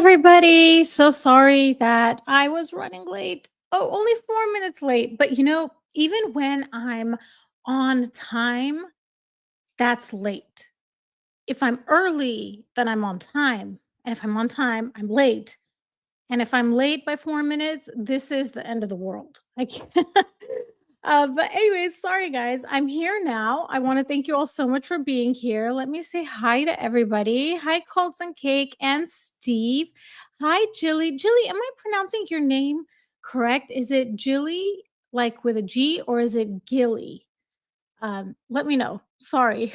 everybody. So sorry that I was running late. Oh, only 4 minutes late. But even when I'm on time, that's late. If I'm early, then I'm on time. And if I'm on time, I'm late. And if I'm late by 4 minutes, this is the end of the world. I can't. But anyways, sorry guys. I'm here now. I want to thank you all so much for being here. Let me say hi to everybody. Hi, Colts and Cake and Steve. Hi, Jilly. Jilly, am I pronouncing your name correct? Is it Jilly, like with a G, or is it Gilly? Let me know. Sorry.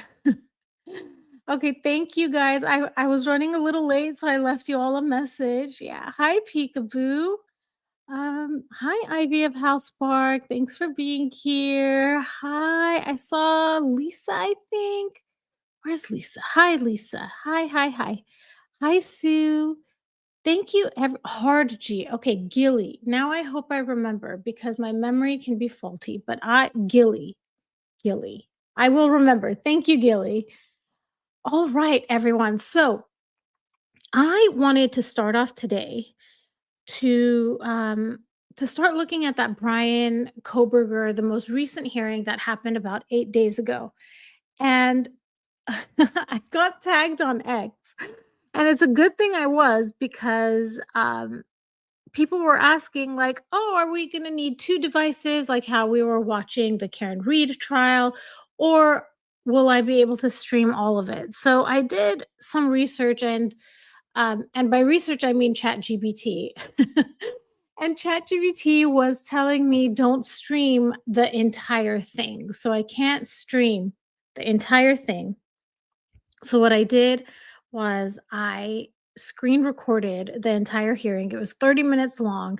Okay, thank you guys. I was running a little late, so I left you all a message. Yeah. Hi, Peekaboo. Hi, Ivy of House Park. Thanks for being here. Hi, I saw Lisa, I think. Where's Lisa? Hi, Lisa. Hi, hi, hi. Hi, Sue. Thank you, Hard G. Okay, Gilly. Now I hope I remember because my memory can be faulty, but Gilly. I will remember. Thank you, Gilly. All right, everyone. So I wanted to start off today to start looking at that Bryan Kohberger, the most recent hearing that happened about 8 days ago, and I got tagged on X, and it's a good thing I was because people were asking like, "Oh, are we going to need two devices like how we were watching the Karen Reed trial, or will I be able to stream all of it?" So I did some research and by research, I mean ChatGPT. And ChatGPT was telling me don't stream the entire thing. So I can't stream the entire thing. So what I did was I screen recorded the entire hearing. It was 30 minutes long.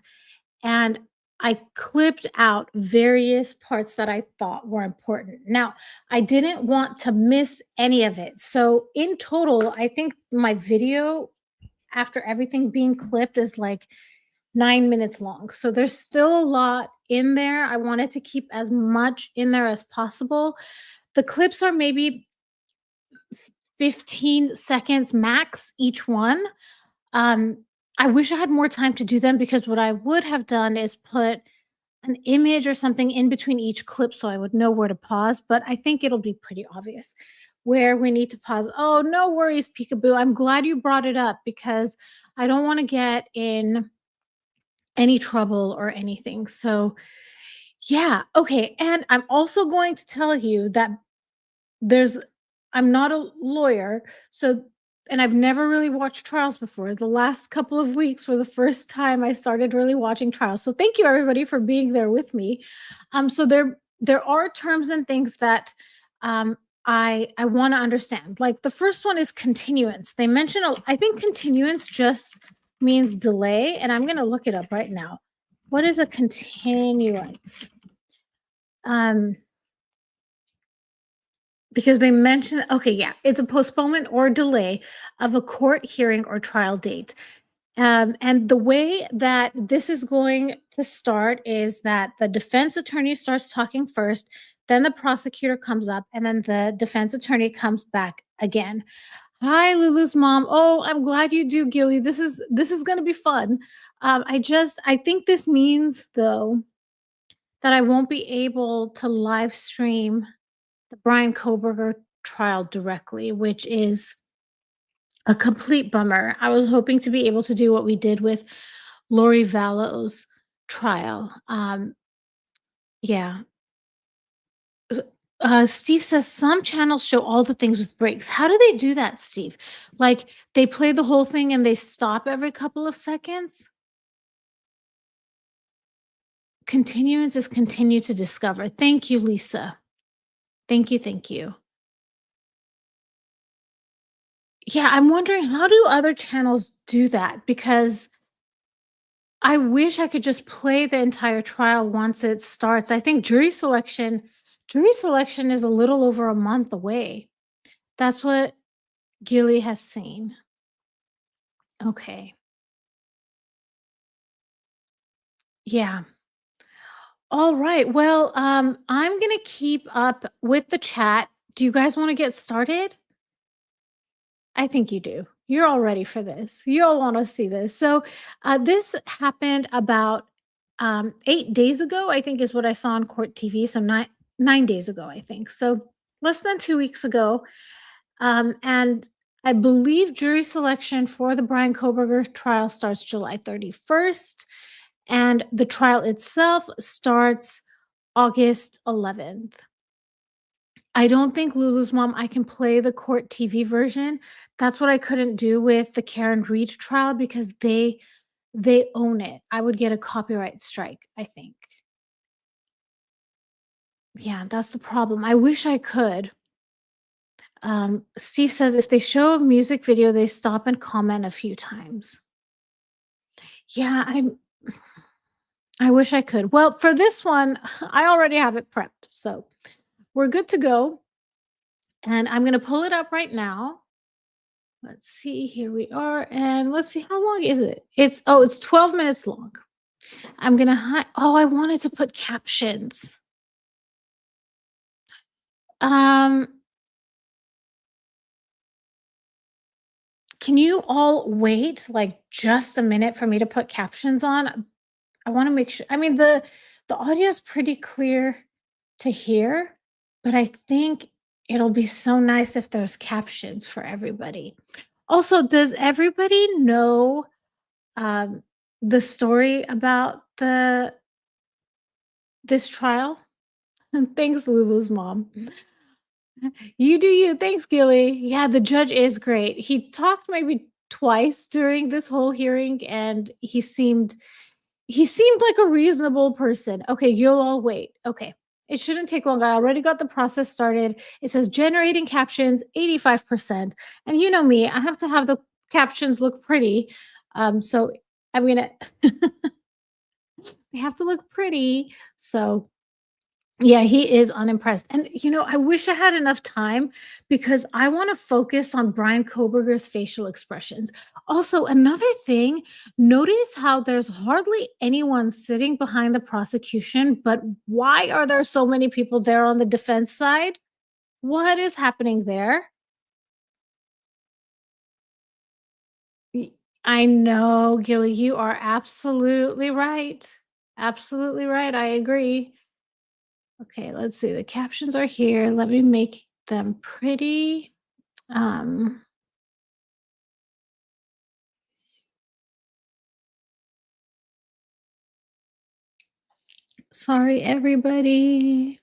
And I clipped out various parts that I thought were important. Now, I didn't want to miss any of it. So in total, I think my video after everything being clipped is like 9 minutes long. So there's still a lot in there. I wanted to keep as much in there as possible. The clips are maybe 15 seconds max each one. Um, I wish I had more time to do them because what I would have done is put an image or something in between each clip so I would know where to pause, but I think it'll be pretty obvious where we need to pause. Oh, no worries, Peekaboo. I'm glad you brought it up because I don't want to get in any trouble or anything. So, yeah, okay. And I'm also going to tell you that there's I'm not a lawyer, so and I've never really watched trials before. The last couple of weeks were the first time I started really watching trials. So thank you everybody for being there with me. So there are terms and things that um I want to understand. Like the first one is continuance. They mention I think continuance just means delay, and I'm going to look it up right now. What is a continuance? Um Because they mention okay, yeah, it's a postponement or delay of a court hearing or trial date. And the way that this is going to start is that the defense attorney starts talking first, then the prosecutor comes up, and then the defense attorney comes back again. Hi, Lulu's mom. Oh, I'm glad you do, Gilly. This is going to be fun. I think this means though that I won't be able to live stream the Bryan Kohberger trial directly, which is a complete bummer. I was hoping to be able to do what we did with Lori Vallow's trial. Yeah. Steve says some channels show all the things with breaks. How do they do that, Steve? Like they play the whole thing and they stop every couple of seconds? Continuance is continue to discover. Thank you, Lisa. Thank you. Thank you. Yeah, I'm wondering how do other channels do that? Because I wish I could just play the entire trial once it starts. I think jury selection is a little over a month away. That's what Gilly has seen. Okay. Yeah. All right. Well, I'm gonna keep up with the chat. Do you guys want to get started? I think you do. You're all ready for this. You all want to see this. So, this happened about 8 days ago, I think, is what I saw on court TV. So, 9 days ago, I think. So, less than 2 weeks ago. And I believe jury selection for the Bryan Kohberger trial starts July 31st, and the trial itself starts August 11th. I don't think Lulu's mom I can play the court TV version. That's what I couldn't do with the Karen Reed trial because they own it. I would get a copyright strike, I think. Yeah, that's the problem. I wish I could. Steve says if they show a music video, they stop and comment a few times. Yeah, I wish I could. Well, for this one, I already have it prepped. So we're good to go. And I'm going to pull it up right now. Let's see. Here we are. And let's see, how long is it? It's 12 minutes long. I'm going to I wanted to put captions. Um Can you all wait like just a minute for me to put captions on? I want to make sure. I mean, the audio is pretty clear to hear, but I think it'll be so nice if there's captions for everybody. Also, does everybody know um, the story about this trial? Thanks, Lulu's mom. You do you. Thanks, Gilly. Yeah, the judge is great. He talked maybe twice during this whole hearing, and he seemed like a reasonable person. Okay, you'll all wait. Okay. It shouldn't take long. I already got the process started. It says generating captions 85%. And you know me, I have to have the captions look pretty. So I'm gonna they have to look pretty. So yeah, he is unimpressed. And, I wish I had enough time because I want to focus on Bryan Kohberger's facial expressions. Also, another thing, notice how there's hardly anyone sitting behind the prosecution, but why are there so many people there on the defense side? What is happening there? Y- I know, Gilly, you are absolutely right. Absolutely right. I agree. Okay, let's see. The captions are here. Let me make them pretty. Um, Sorry, everybody.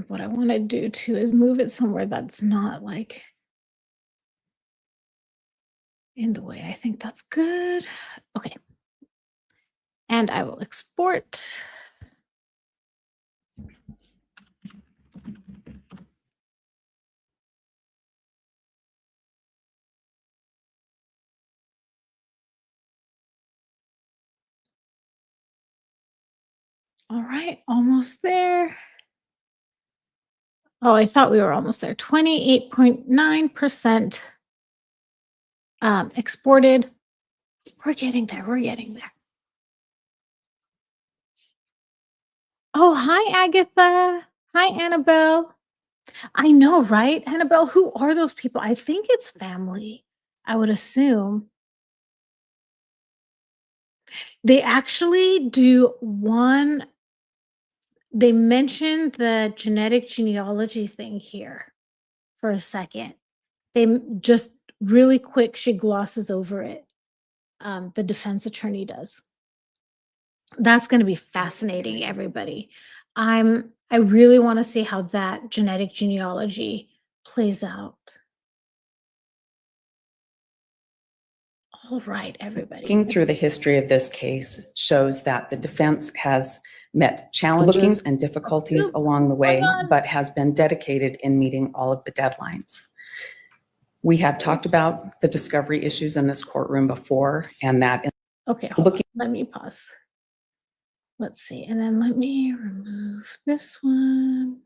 What I want to do too is move it somewhere that's not like in the way. I think that's good. Okay. And I will export. All right, almost there. Oh, I thought we were almost there. 28.9% exported. We're getting there. We're getting there. Oh, hi, Agatha. Hi, Annabelle. I know, right? Annabelle, who are those people? I think it's family, I would assume. They actually do one they mentioned the genetic genealogy thing here for a second. Just really quick, she glosses over it. The defense attorney does. That's gonna be fascinating, everybody. I really wanna see how that genetic genealogy plays out. All right, everybody. Looking through the history of this case shows that the defense has met challenges and difficulties along the way, but has been dedicated in meeting all of the deadlines. We have talked about the discovery issues in this courtroom before, and that Okay, hold on. Let me pause. Let's see, and then let me remove this one.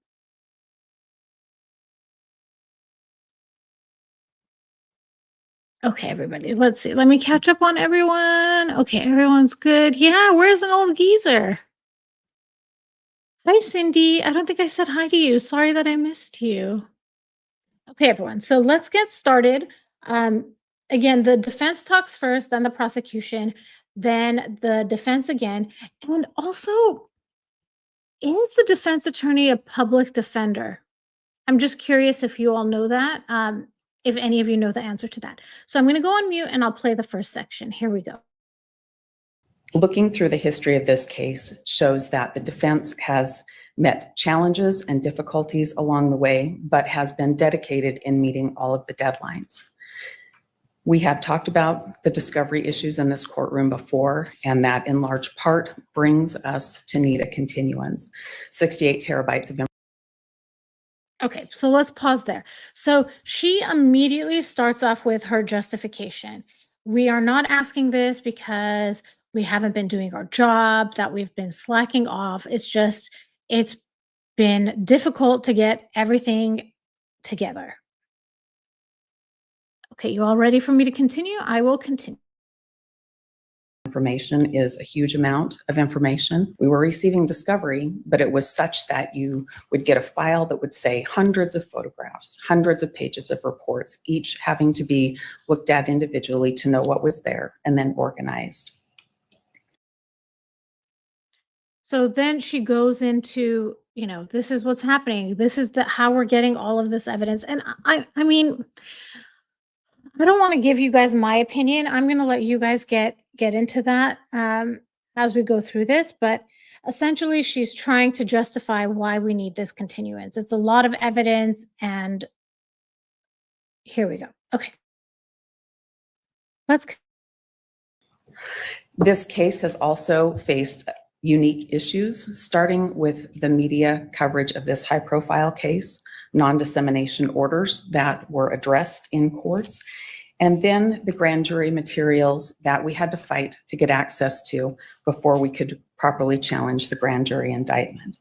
Okay, everybody, let's see. Let me catch up on everyone. Okay, everyone's good. Yeah, where's an old geezer? Hi, Cindy. I don't think I said hi to you. Sorry that I missed you. Okay, everyone. So let's get started. Um, again, the defense talks first, then the prosecution, then the defense again. And also, is the defense attorney a public defender? I'm just curious if you all know that, if any of you know the answer to that. So I'm going to go on mute and I'll play the first section. Here we go. Looking through the history of this case shows that the defense has met challenges and difficulties along the way, but has been dedicated in meeting all of the deadlines. We have talked about the discovery issues in this courtroom before, and that in large part brings us to need a continuance. 68 terabytes of information. Okay, so let's pause there. So she immediately starts off with her justification. We are not asking this because we haven't been doing our job, that we've been slacking off. It's just, it's been difficult to get everything together. Okay, you all ready for me to continue? I will continue. Information is a huge amount of information. We were receiving discovery, but it was such that you would get a file that would say hundreds of photographs, hundreds of pages of reports, each having to be looked at individually to know what was there and then organized. So then she goes into, this is what's happening. This is how we're getting all of this evidence. And I mean, I don't want to give you guys my opinion. I'm going to let you guys get into that as we go through this. But essentially, she's trying to justify why we need this continuance. It's a lot of evidence, and here we go. Okay, let's. This case has also faced unique issues, starting with the media coverage of this high-profile case, non-dissemination orders that were addressed in courts, and then the grand jury materials that we had to fight to get access to before we could properly challenge the grand jury indictment.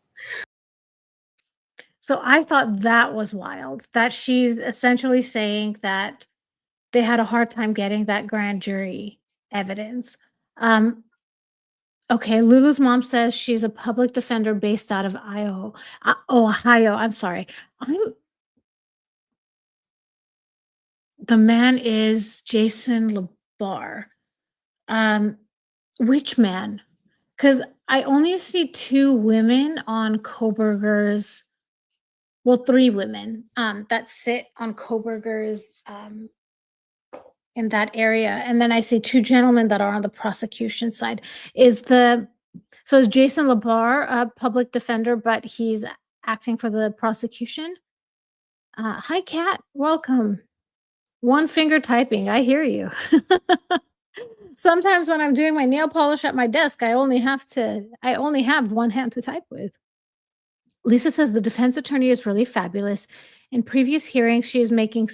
So I thought that was wild, that she's essentially saying that they had a hard time getting that grand jury evidence. Okay, Lulu's mom says she's a public defender based out of Ohio. I'm sorry. The man is Jason LeBar. Which man? Because I only see two women on Kohberger's, well, three women that sit on Kohberger's in that area. And then I see two gentlemen that are on the prosecution side. So is Jason LeBar a public defender, but he's acting for the prosecution? Hi, Kat. Welcome. One finger typing. I hear you. Sometimes when I'm doing my nail polish at my desk, I only have one hand to type with. Lisa says the defense attorney is really fabulous. In previous hearings, she is making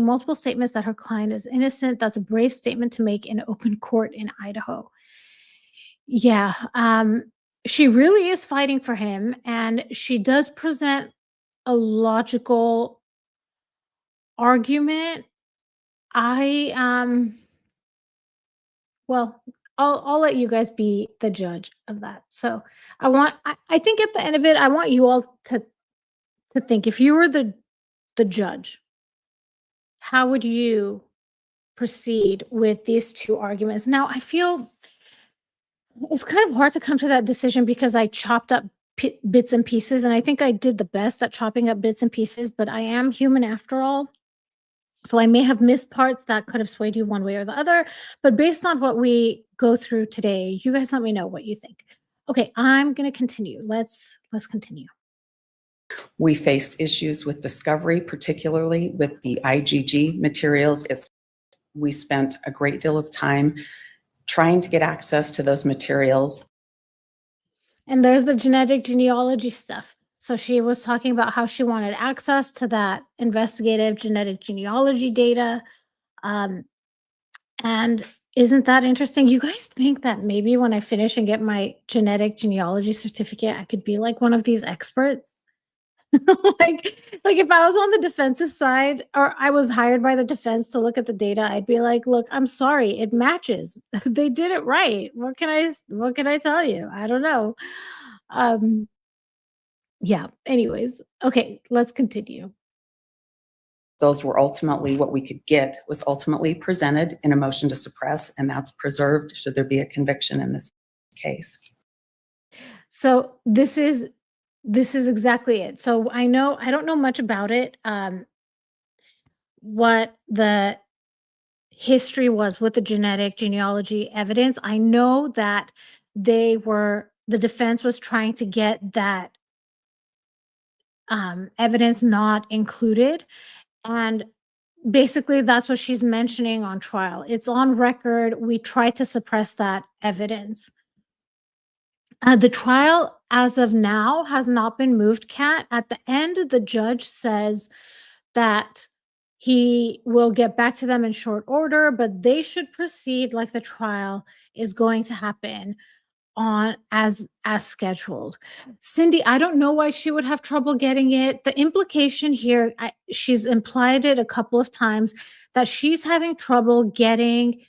multiple statements that her client is innocent. That's a brave statement to make in open court in Idaho. Yeah, she really is fighting for him, and she does present a logical argument. Well, I'll let you guys be the judge of that. So I think at the end of it, I want you all to think, if you were the judge, how would you proceed with these two arguments? Now, I feel it's kind of hard to come to that decision because I chopped up bits and pieces, and I think I did the best at chopping up bits and pieces, but I am human after all. So I may have missed parts that could have swayed you one way or the other, but based on what we go through today, you guys let me know what you think. Okay, I'm going to continue. Let's continue. We faced issues with discovery, particularly with the IgG materials. We spent a great deal of time trying to get access to those materials. And there's the genetic genealogy stuff. So she was talking about how she wanted access to that investigative genetic genealogy data. And isn't that interesting? You guys think that maybe when I finish and get my genetic genealogy certificate, I could be like one of these experts? Like if I was on the defense's side or I was hired by the defense to look at the data, I'd be like, "Look, I'm sorry, it matches. They did it right. What can I tell you? I don't know." Um, yeah, anyways. Okay, let's continue. Those were ultimately what we could get was ultimately presented in a motion to suppress, and that's preserved should there be a conviction in this case. So this is exactly it. So I don't know much about it, what the history was with the genetic genealogy evidence. I know that the defense was trying to get that evidence not included. And basically, that's what she's mentioning on trial. It's on record. We tried to suppress that evidence. The trial, as of now, has not been moved, Kat. At the end, the judge says that he will get back to them in short order, but they should proceed like the trial is going to happen on as scheduled. Cindy, I don't know why she would have trouble getting it. The implication here, she's implied it a couple of times that she's having trouble getting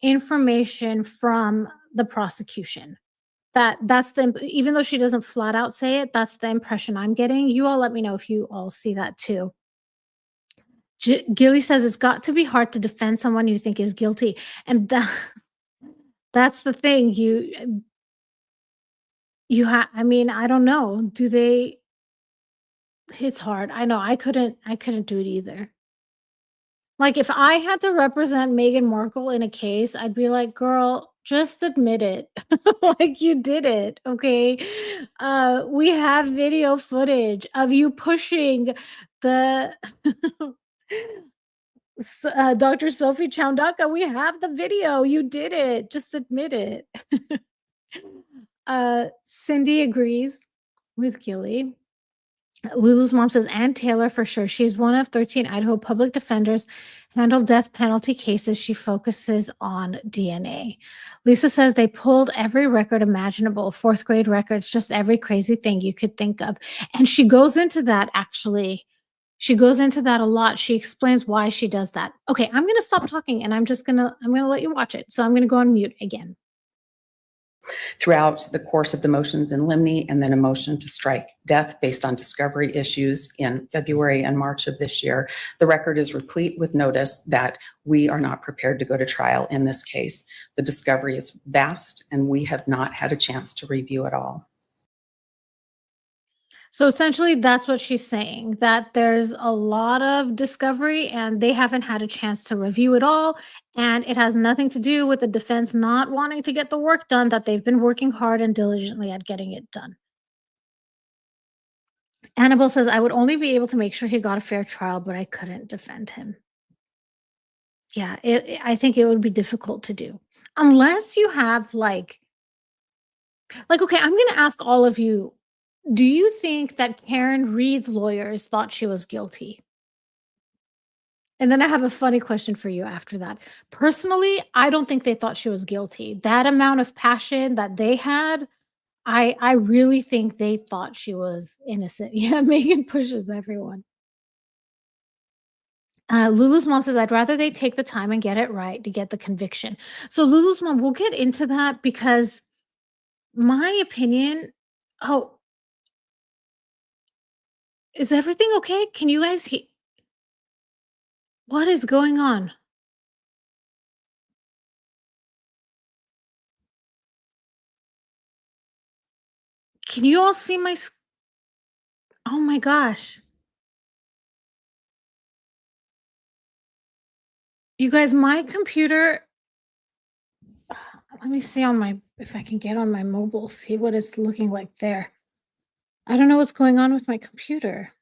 information from the prosecution. That's the even though she doesn't flat out say it, that's the impression I'm getting. You all let me know if you all see that too. Gilly says it's got to be hard to defend someone you think is guilty, and that's the thing. I mean, I don't know. Do they It's hard. I know. I couldn't do it either. Like, if I had to represent Meghan Markle in a case, I'd be like, "Girl, just admit it. Like, you did it, okay? We have video footage of you pushing the Dr. Sophie Choundaka. We have the video. You did it. Just admit it." Cindy agrees with Gilly. Lulu's mom says, Ann Taylor for sure. She's one of 13 Idaho public defenders handle death penalty cases. She focuses on DNA. Lisa says they pulled every record imaginable, fourth grade records, just every crazy thing you could think of. And she goes into that actually. She goes into that a lot. She explains why she does that. Okay, I'm going to stop talking and I'm going to let you watch it. So I'm going to go on mute again. Throughout the course of the motions in limine and then a motion to strike death based on discovery issues in February and March of this year, the record is replete with notice that we are not prepared to go to trial in this case. The discovery is vast and we have not had a chance to review it all. So essentially, that's what she's saying, that there's a lot of discovery and they haven't had a chance to review it all. And it has nothing to do with the defense not wanting to get the work done, that they've been working hard and diligently at getting it done. Annabelle says, I would only be able to make sure he got a fair trial, but I couldn't defend him. Yeah, I think it would be difficult to do. Unless you have okay, I'm going to ask all of you, do you think that Karen Reed's lawyers thought she was guilty? And then I have a funny question for you after that. Personally, I don't think they thought she was guilty. That amount of passion that they had, I really think they thought she was innocent. Yeah, Megan pushes everyone. Lulu's mom says, I'd rather they take the time and get it right to get the conviction. So Lulu's mom, we'll get into that because my opinion, oh, is everything okay? Can you guys hear? What is going on? Can you all see my oh my gosh. You guys, my computer, let me see if I can get on my mobile, see what it's looking like there. I don't know what's going on with my computer.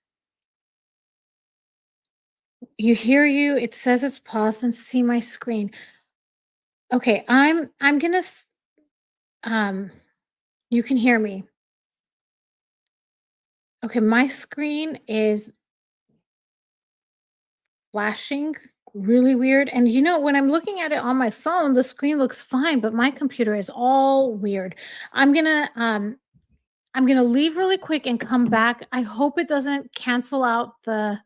It says it's paused and see my screen. Okay, I'm gonna, you can hear me. Okay, my screen is flashing really weird. And when I'm looking at it on my phone, the screen looks fine, but my computer is all weird. I'm gonna I'm going to leave really quick and come back. I hope it doesn't cancel out the...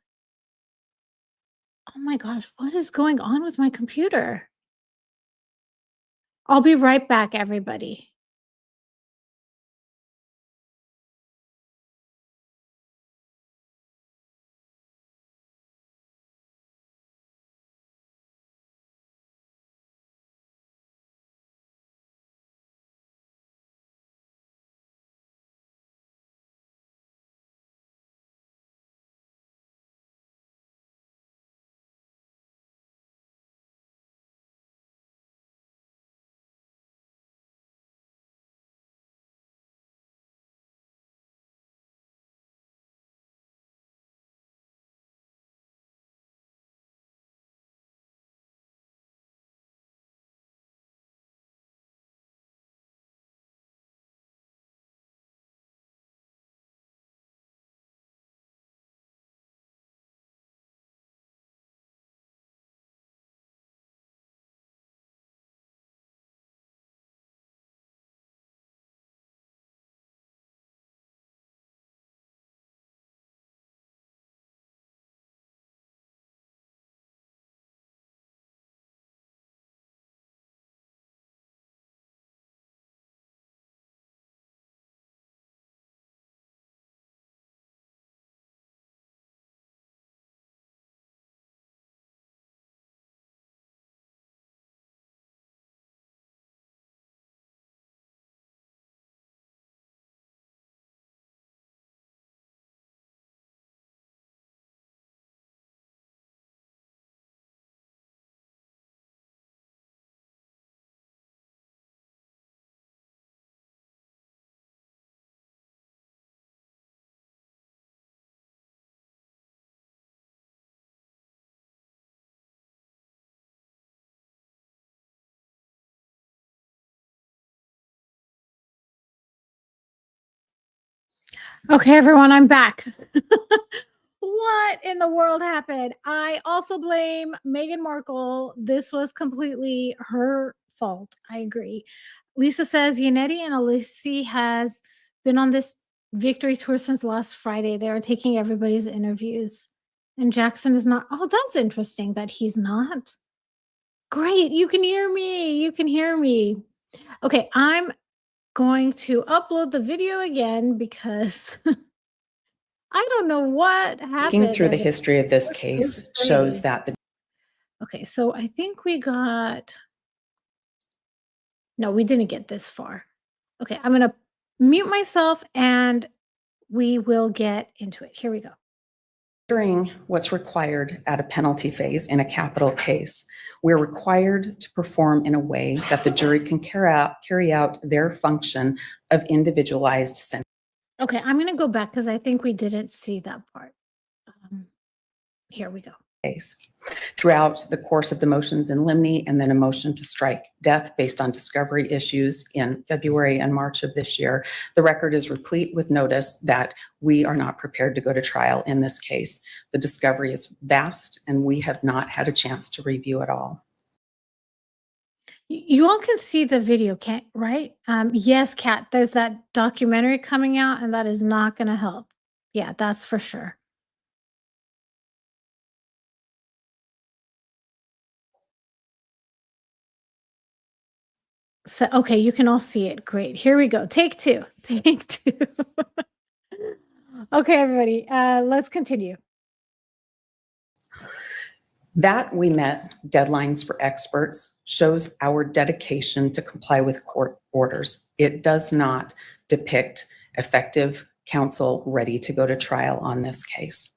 Oh my gosh, what is going on with my computer? I'll be right back, everybody. Okay, everyone, I'm back. What in the world happened? I also blame Meghan Markle. This was completely her fault. I agree. Lisa says Yannetti and Alessi has been on this victory tour since last Friday. They are taking everybody's interviews. And Jackson is not. Oh, that's interesting that he's not. Great. You can hear me. You can hear me. Okay, I'm going to upload the video again because I don't know what happened. Looking through the history of this case shows that the... Okay, so I think we got... No, we didn't get this far. Okay, I'm going to mute myself and we will get into it. Here we go. Considering what's required at a penalty phase in a capital case, we're required to perform in a way that the jury can carry out their function of individualized sentencing. Okay, I'm going to go back because I think we didn't see that part. Here we go. Throughout the course of the motions in limine and then a motion to strike death based on discovery issues in February and March of this year, the record is replete with notice that we are not prepared to go to trial in this case. The discovery is vast and we have not had a chance to review it all. You all can see the video, right? Yes, Kat, there's that documentary coming out and that is not going to help. Yeah, that's for sure. So, okay, you can all see it. Great. Here we go. Take two. Take two. Okay, everybody, let's continue. That we met deadlines for experts shows our dedication to comply with court orders. It does not depict effective counsel ready to go to trial on this case.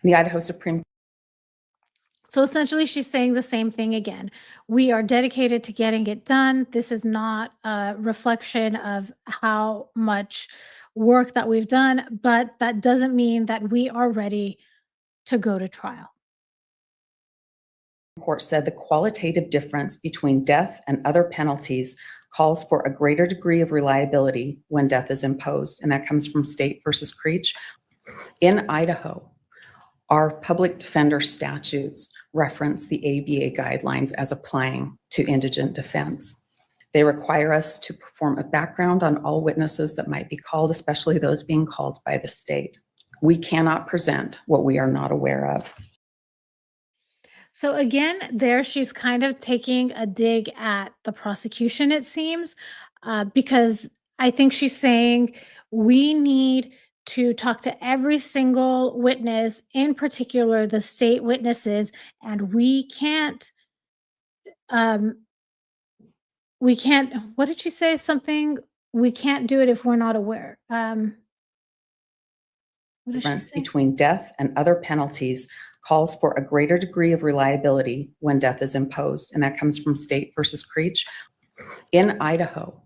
The Idaho Supreme... So essentially, she's saying the same thing again. We are dedicated to getting it done. This is not a reflection of how much work that we've done, but that doesn't mean that we are ready to go to trial. Court said the qualitative difference between death and other penalties calls for a greater degree of reliability when death is imposed, and that comes from State versus Creech. In Idaho, our public defender statutes reference the ABA guidelines as applying to indigent defense. They require us to perform a background on all witnesses that might be called, especially those being called by the state. We cannot present what we are not aware of. So again, there she's kind of taking a dig at the prosecution, it seems, because I think she's saying we need to talk to every single witness, in particular the state witnesses, and um, we can't. What did she say? Something we can't do it if we're not aware. What did she Difference say? between death and other penalties calls for a greater degree of reliability when death is imposed, and that comes from State versus Creech. In Idaho,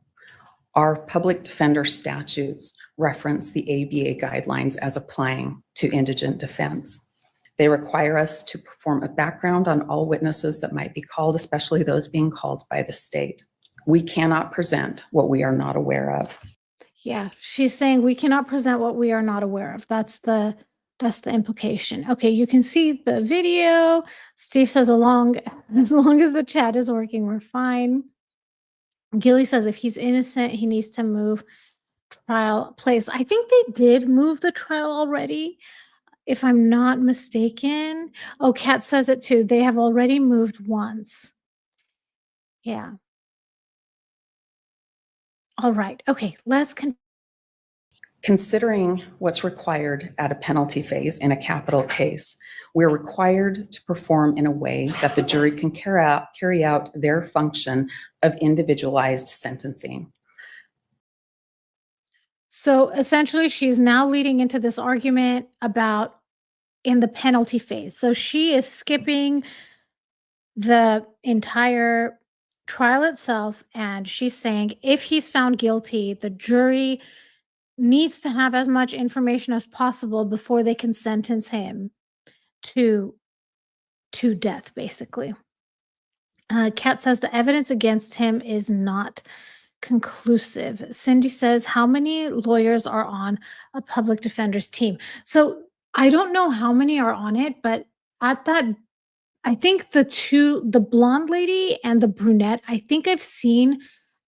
our public defender statutes reference the ABA guidelines as applying to indigent defense. They require us to perform a background on all witnesses that might be called, especially those being called by the state. We cannot present what we are not aware of. Yeah, she's saying we cannot present what we are not aware of. That's the implication. Okay, you can see the video. Steve says as long as the chat is working, we're fine. Gilly says if he's innocent, he needs to move trial place. I think they did move the trial already, if I'm not mistaken. Oh, Kat says it too. They have already moved once. Yeah. All right. Okay, let's continue. Considering what's required at a penalty phase in a capital case, we're required to perform in a way that the jury can carry out their function of individualized sentencing. So essentially, she's now leading into this argument about in the penalty phase. So she is skipping the entire trial itself, and she's saying if he's found guilty, the jury needs to have as much information as possible before they can sentence him to death, basically. Kat says the evidence against him is not conclusive. Cindy says, how many lawyers are on a public defender's team? So I don't know how many are on it, but at that, I think the blonde lady and the brunette, I think I've seen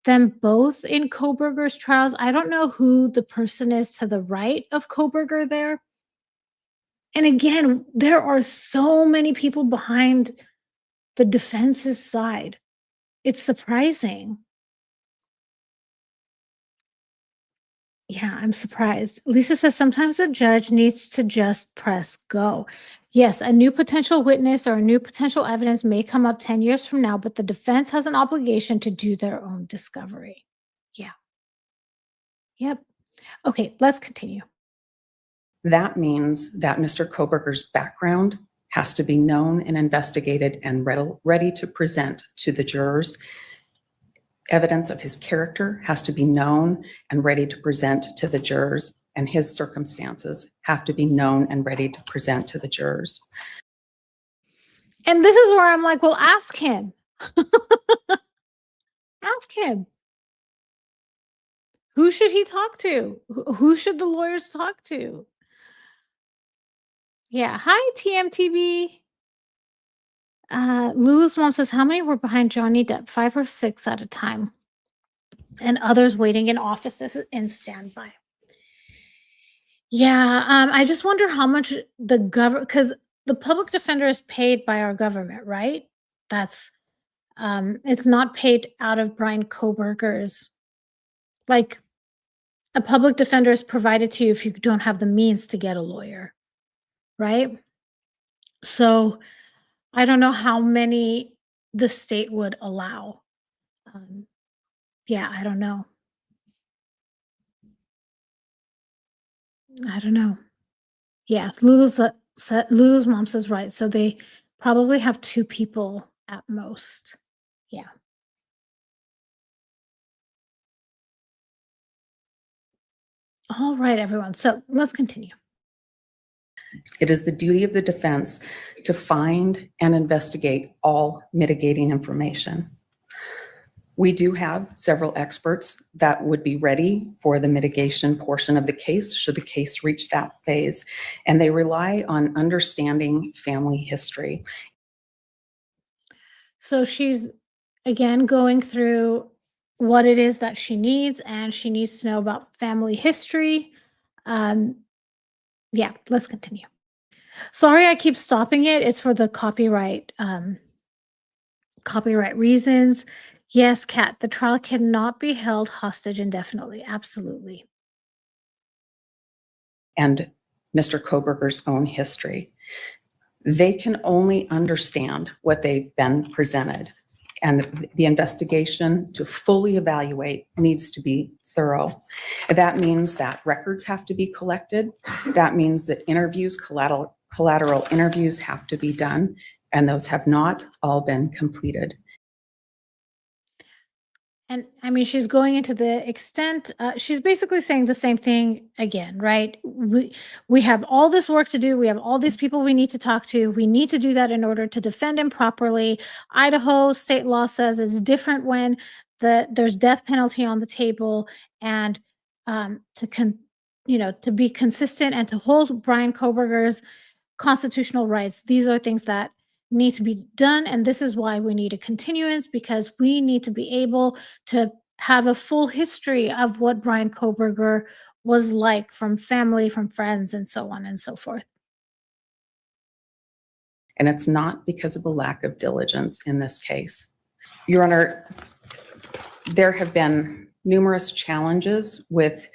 them both in Kohberger's trials. I don't know who the person is to the right of Kohberger there. And again, there are so many people behind the defense's side. It's surprising. Yeah, I'm surprised. Lisa says sometimes the judge needs to just press go. Yes, a new potential witness or a new potential evidence may come up 10 years from now, but the defense has an obligation to do their own discovery. Yeah. Yep. Okay, let's continue. That means that Mr. Kohberger's background has to be known and investigated and ready to present to the jurors. Evidence of his character has to be known and ready to present to the jurors, and his circumstances have to be known and ready to present to the jurors. And this is where I'm like, well, ask him. Ask him. Who should he talk to? Who should the lawyers talk to? Yeah. Hi, TMTV. Lulu's mom says, how many were behind Johnny Depp? 5 or 6 at a time. And others waiting in offices in standby. Yeah. I just wonder how much the government, because the public defender is paid by our government, right? That's it's not paid out of Bryan Kohberger's. Like, a public defender is provided to you if you don't have the means to get a lawyer, right? So I don't know how many the state would allow. Yeah, I don't know. I don't know. Yeah, Lulu's mom says right. So they probably have 2 people at most. Yeah. All right, everyone. So let's continue. It is the duty of the defense to find and investigate all mitigating information. We do have several experts that would be ready for the mitigation portion of the case, should the case reach that phase, and they rely on understanding family history. So she's, again, going through what it is that she needs, and she needs to know about family history. Um, yeah, let's continue. Sorry, I keep stopping it. It's for the copyright reasons. Yes, Kat, the trial cannot be held hostage indefinitely. Absolutely. And Mr. Kohberger's own history. They can only understand what they've been presented. And the investigation to fully evaluate needs to be thorough. That means that records have to be collected. That means that interviews, collateral interviews have to be done, and those have not all been completed. And I mean, she's going into the extent, she's basically saying the same thing again, right? We have all this work to do. We have all these people we need to talk to. We need to do that in order to defend him properly. Idaho state law says it's different when there's death penalty on the table, and to be consistent and to hold Bryan Kohberger's constitutional rights. These are things that need to be done, and this is why we need a continuance, because we need to be able to have a full history of what Bryan Kohberger was like, from family, from friends, and so on and so forth. And it's not because of a lack of diligence in this case. Your Honor, there have been numerous challenges with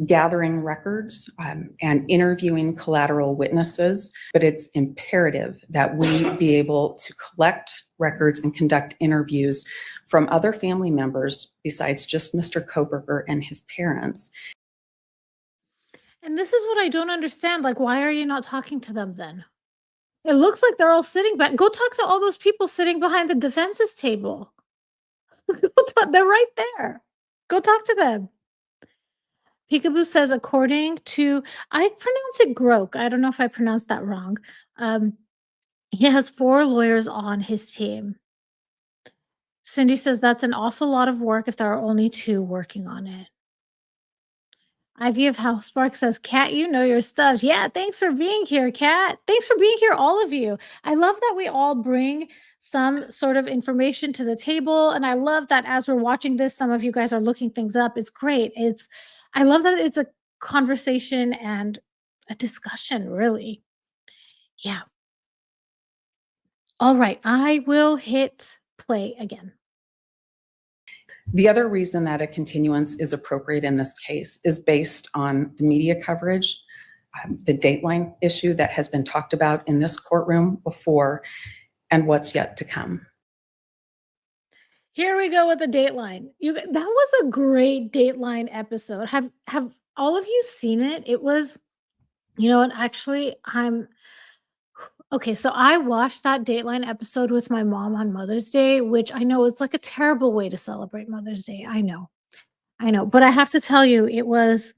gathering records and interviewing collateral witnesses, but it's imperative that we be able to collect records and conduct interviews from other family members besides just Mr. Kohberger and his parents. And this is what I don't understand. Like, why are you not talking to them then? It looks like they're all sitting back. Go talk to all those people sitting behind the defense's table. They're right there. Go talk to them. Peekaboo says, according to, I pronounce it Groke. I don't know if I pronounced that wrong. He has 4 lawyers on his team. Cindy says that's an awful lot of work if there are only 2 working on it. Ivy of Housebark says, Kat, you know your stuff. Yeah, thanks for being here, Kat. Thanks for being here, all of you. I love that we all bring some sort of information to the table. And I love that as we're watching this, some of you guys are looking things up. It's great. I love that it's a conversation and a discussion, really. Yeah. All right, I will hit play again. The other reason that a continuance is appropriate in this case is based on the media coverage, the Dateline issue that has been talked about in this courtroom before, and what's yet to come. Here we go with the Dateline. That was a great Dateline episode. Have all of you seen it? It was, and actually, okay, so I watched that Dateline episode with my mom on Mother's Day, which I know it's like a terrible way to celebrate Mother's Day. I know. But I have to tell you, it was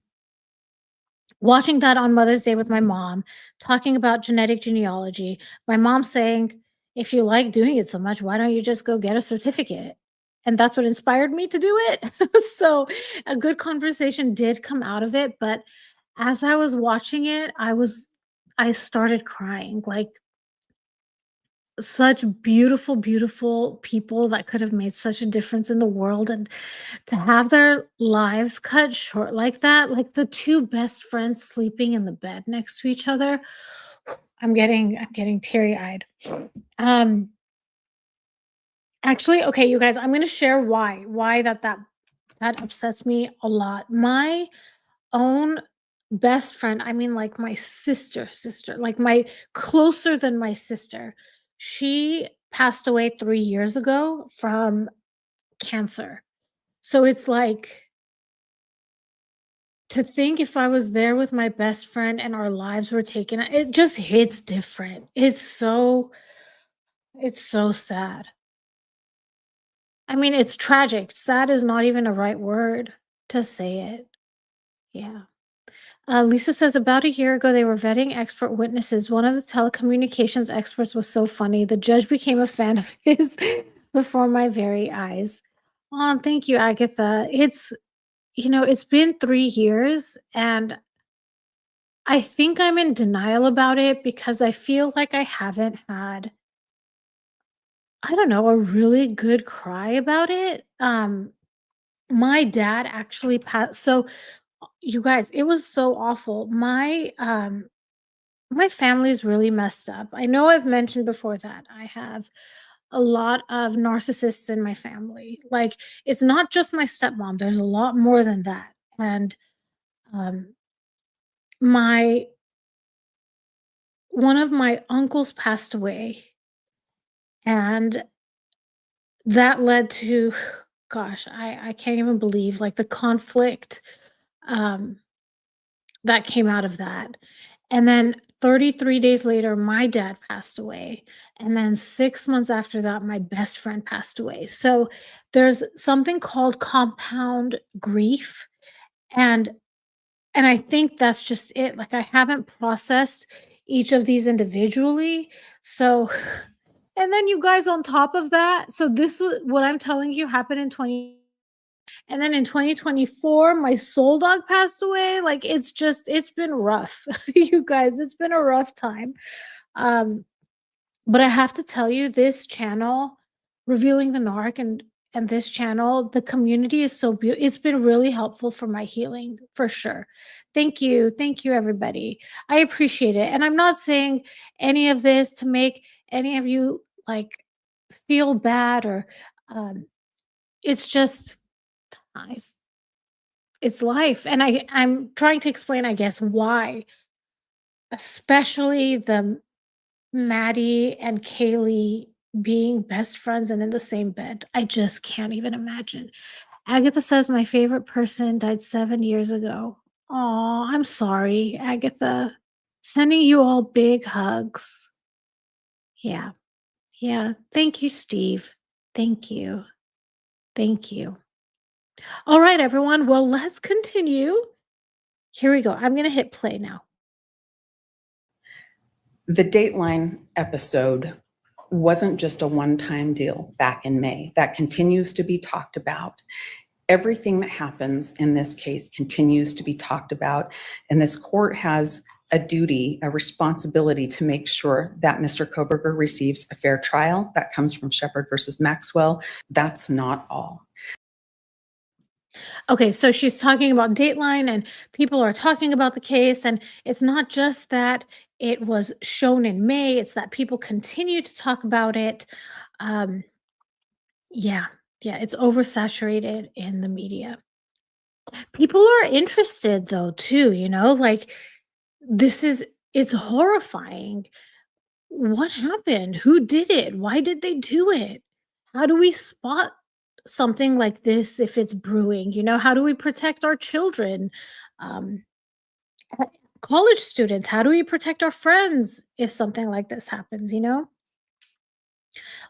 watching that on Mother's Day with my mom, talking about genetic genealogy, my mom saying, if you like doing it so much, why don't you just go get a certificate? And that's what inspired me to do it. So a good conversation did come out of it. But as I was watching it, I started crying. Like, such beautiful, beautiful people that could have made such a difference in the world, and to have their lives cut short like that, like the 2 best friends sleeping in the bed next to each other. I'm getting teary-eyed. Um, Actually, okay, you guys, I'm gonna share why that upsets me a lot. My own best friend, I mean, like my sister, like my closer than my sister. She passed away 3 years ago from cancer. So it's like, to think if I was there with my best friend and our lives were taken, it just hits different. It's so sad. I mean, it's tragic. Sad is not even a right word to say it. Yeah. Lisa says, about a year ago, they were vetting expert witnesses. One of the telecommunications experts was so funny. The judge became a fan of his before my very eyes. Oh, thank you, Agatha. It's been 3 years, and I think I'm in denial about it because I feel like I haven't had, I don't know, a really good cry about it. My dad actually passed. So, you guys, it was so awful. My family's really messed up. I know I've mentioned before that I have a lot of narcissists in my family. Like, it's not just my stepmom, there's a lot more than that. And um my one of my uncles passed away, and that led to gosh, I can't even believe, like, the conflict um that came out of that. And then 33 days later, my dad passed away. And then 6 months after that, my best friend passed away. So there's something called compound grief. And I think that's just it. Like, I haven't processed each of these individually. So and then you guys on top of that, so this was what I'm telling you happened in 20, and then in 2024, my soul dog passed away. Like, it's been rough. You guys, it's been a rough time. Um, but I have to tell you, this channel, Revealing the Narc, and this channel, the community is so beautiful. It's been really helpful for my healing, for sure. Thank you. Thank you, everybody. I appreciate it. And I'm not saying any of this to make any of you like feel bad or um it's just nice. It's life, and I'm trying to explain, I guess, why, especially the Maddie and Kaylee being best friends and in the same bed. I just can't even imagine. Agatha says, "My favorite person died 7 years ago." Aw, I'm sorry, Agatha. Sending you all big hugs. Yeah, yeah. Thank you, Steve. Thank you. Thank you. All right, everyone. Well, let's continue. Here we go. I'm gonna hit play now. The Dateline episode wasn't just a one-time deal back in May. That continues to be talked about. Everything that happens in this case continues to be talked about, and this court has a duty, a responsibility to make sure that Mr. Kohberger receives a fair trial. That comes from Shepard versus Maxwell. That's not all. Okay, so she's talking about Dateline, and people are talking about the case, and it's not just that it was shown in May, it's that people continue to talk about it. Um, yeah, yeah, it's oversaturated in the media. People are interested though too, like this is it's horrifying. What happened? Who did it? Why did they do it? How do we spot something like this if it's brewing? How do we protect our children? Um, uh, College students, how do we protect our friends if something like this happens?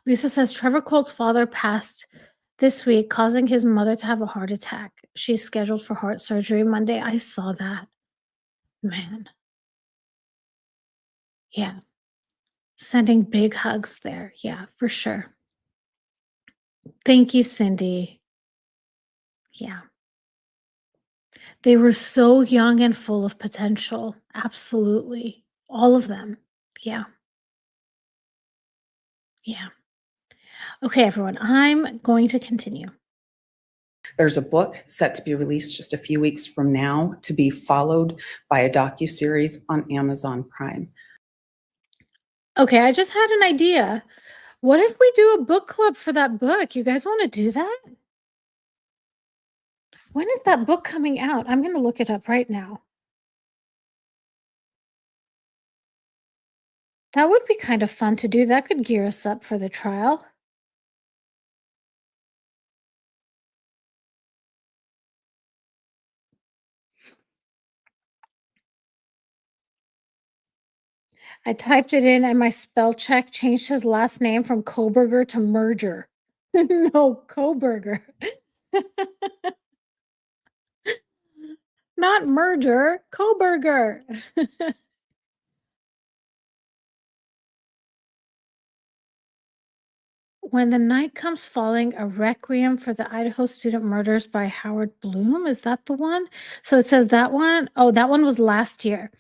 Lisa says Trevor Colt's father passed this week, causing his mother to have a heart attack. She's scheduled for heart surgery Monday. I saw that. Man. Yeah. Sending big hugs there. Yeah, for sure. Thank you, Cindy. Yeah. They were so young and full of potential. Absolutely. All of them. Yeah. Yeah. Okay, everyone, I'm going to continue. There's a book set to be released just a few weeks from now, to be followed by a docuseries on Amazon Prime. Okay, I just had an idea. What if we do a book club for that book? You guys want to do that? When is that book coming out? I'm going to look it up right now. That would be kind of fun to do. That could gear us up for the trial. I typed it in and my spell check changed his last name from Kohberger to Merger. No, Kohberger. Not Merger, Kohberger. When the Night Comes Falling, a Requiem for the Idaho Student Murders by Howard Bloom. Is that the one? So it says that one. Oh, that one was last year.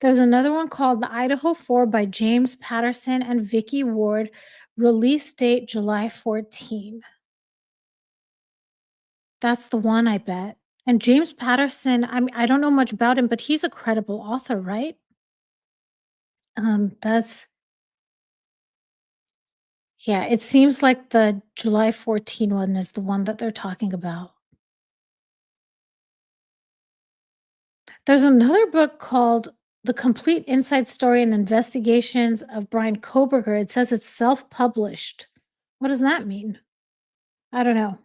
There's another one called The Idaho 4 by James Patterson and Vicky Ward. Release date July 14. That's the one, I bet. And James Patterson, I don't know much about him, but he's a credible author, right? That's yeah, it seems like the July 14 one is the one that they're talking about. There's another book called The Complete Inside Story and Investigations of Bryan Kohberger. It says it's self-published. What does that mean? I don't know.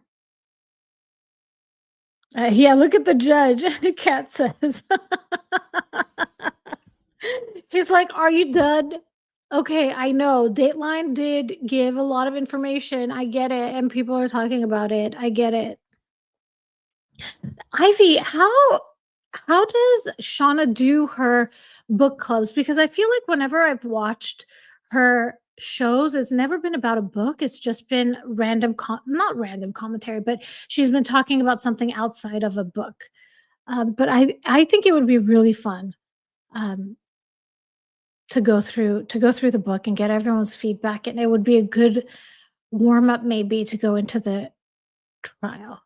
Yeah, look at the judge. Cat says. He's like, "Are you done?" Okay, I know. Dateline did give a lot of information. I get it. And people are talking about it. I get it. Ivy, how does Shauna do her book clubs? Because I feel like whenever I've watched her shows, it's never been about a book. It's just been not random commentary, but she's been talking about something outside of a book. But I think it would be really fun um, to go through the book and get everyone's feedback, and it would be a good warm up maybe to go into the trial.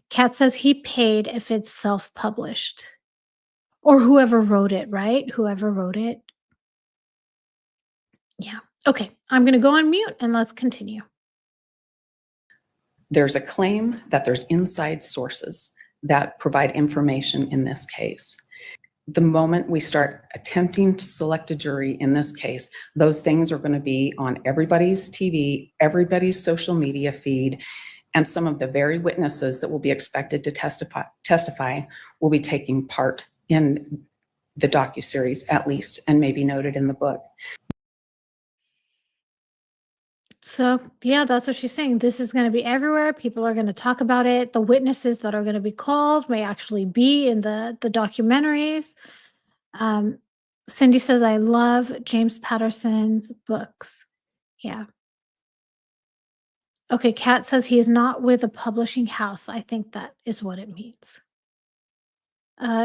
Kat says he paid if it's self published. Or whoever wrote it, right? Whoever wrote it. Yeah. Okay. I'm going to go on mute and let's continue. There's a claim that there's inside sources that provide information in this case. The moment we start attempting to select a jury in this case, those things are going to be on everybody's TV, everybody's social media feed, and some of the very witnesses that will be expected to testify will be taking part in the docuseries at least, and maybe noted in the book. So, yeah, that's what she's saying. This is going to be everywhere. People are going to talk about it. The witnesses that are going to be called may actually be in the documentaries. Cindy says, I love James Patterson's books. Yeah. Okay, Kat says he is not with a publishing house. I think that is what it means.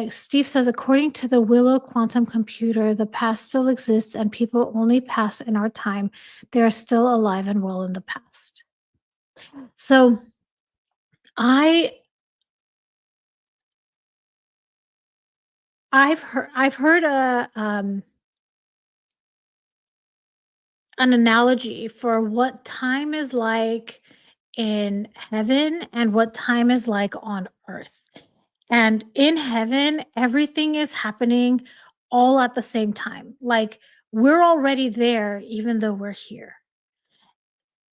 Steve says, according to the Willow quantum computer, the past still exists and people only pass in our time. They are still alive and well in the past. So I've heard an analogy for what time is like in heaven and what time is like on earth. And in heaven, everything is happening all at the same time. Like we're already there, even though we're here.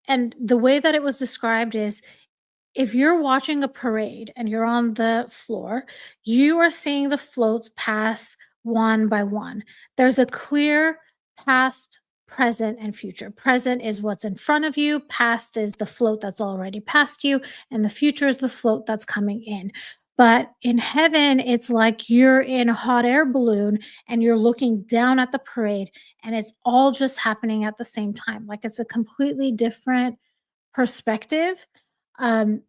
And the way that it was described is if you're watching a parade and you're on the floor, you are seeing the floats pass one by one. There's a clear past, present, and future. Present is what's in front of you, past is the float that's already past you, and the future is the float that's coming in. But in heaven, it's like you're in a hot air balloon and you're looking down at the parade, and it's all just happening at the same time. Like it's a completely different perspective. Um,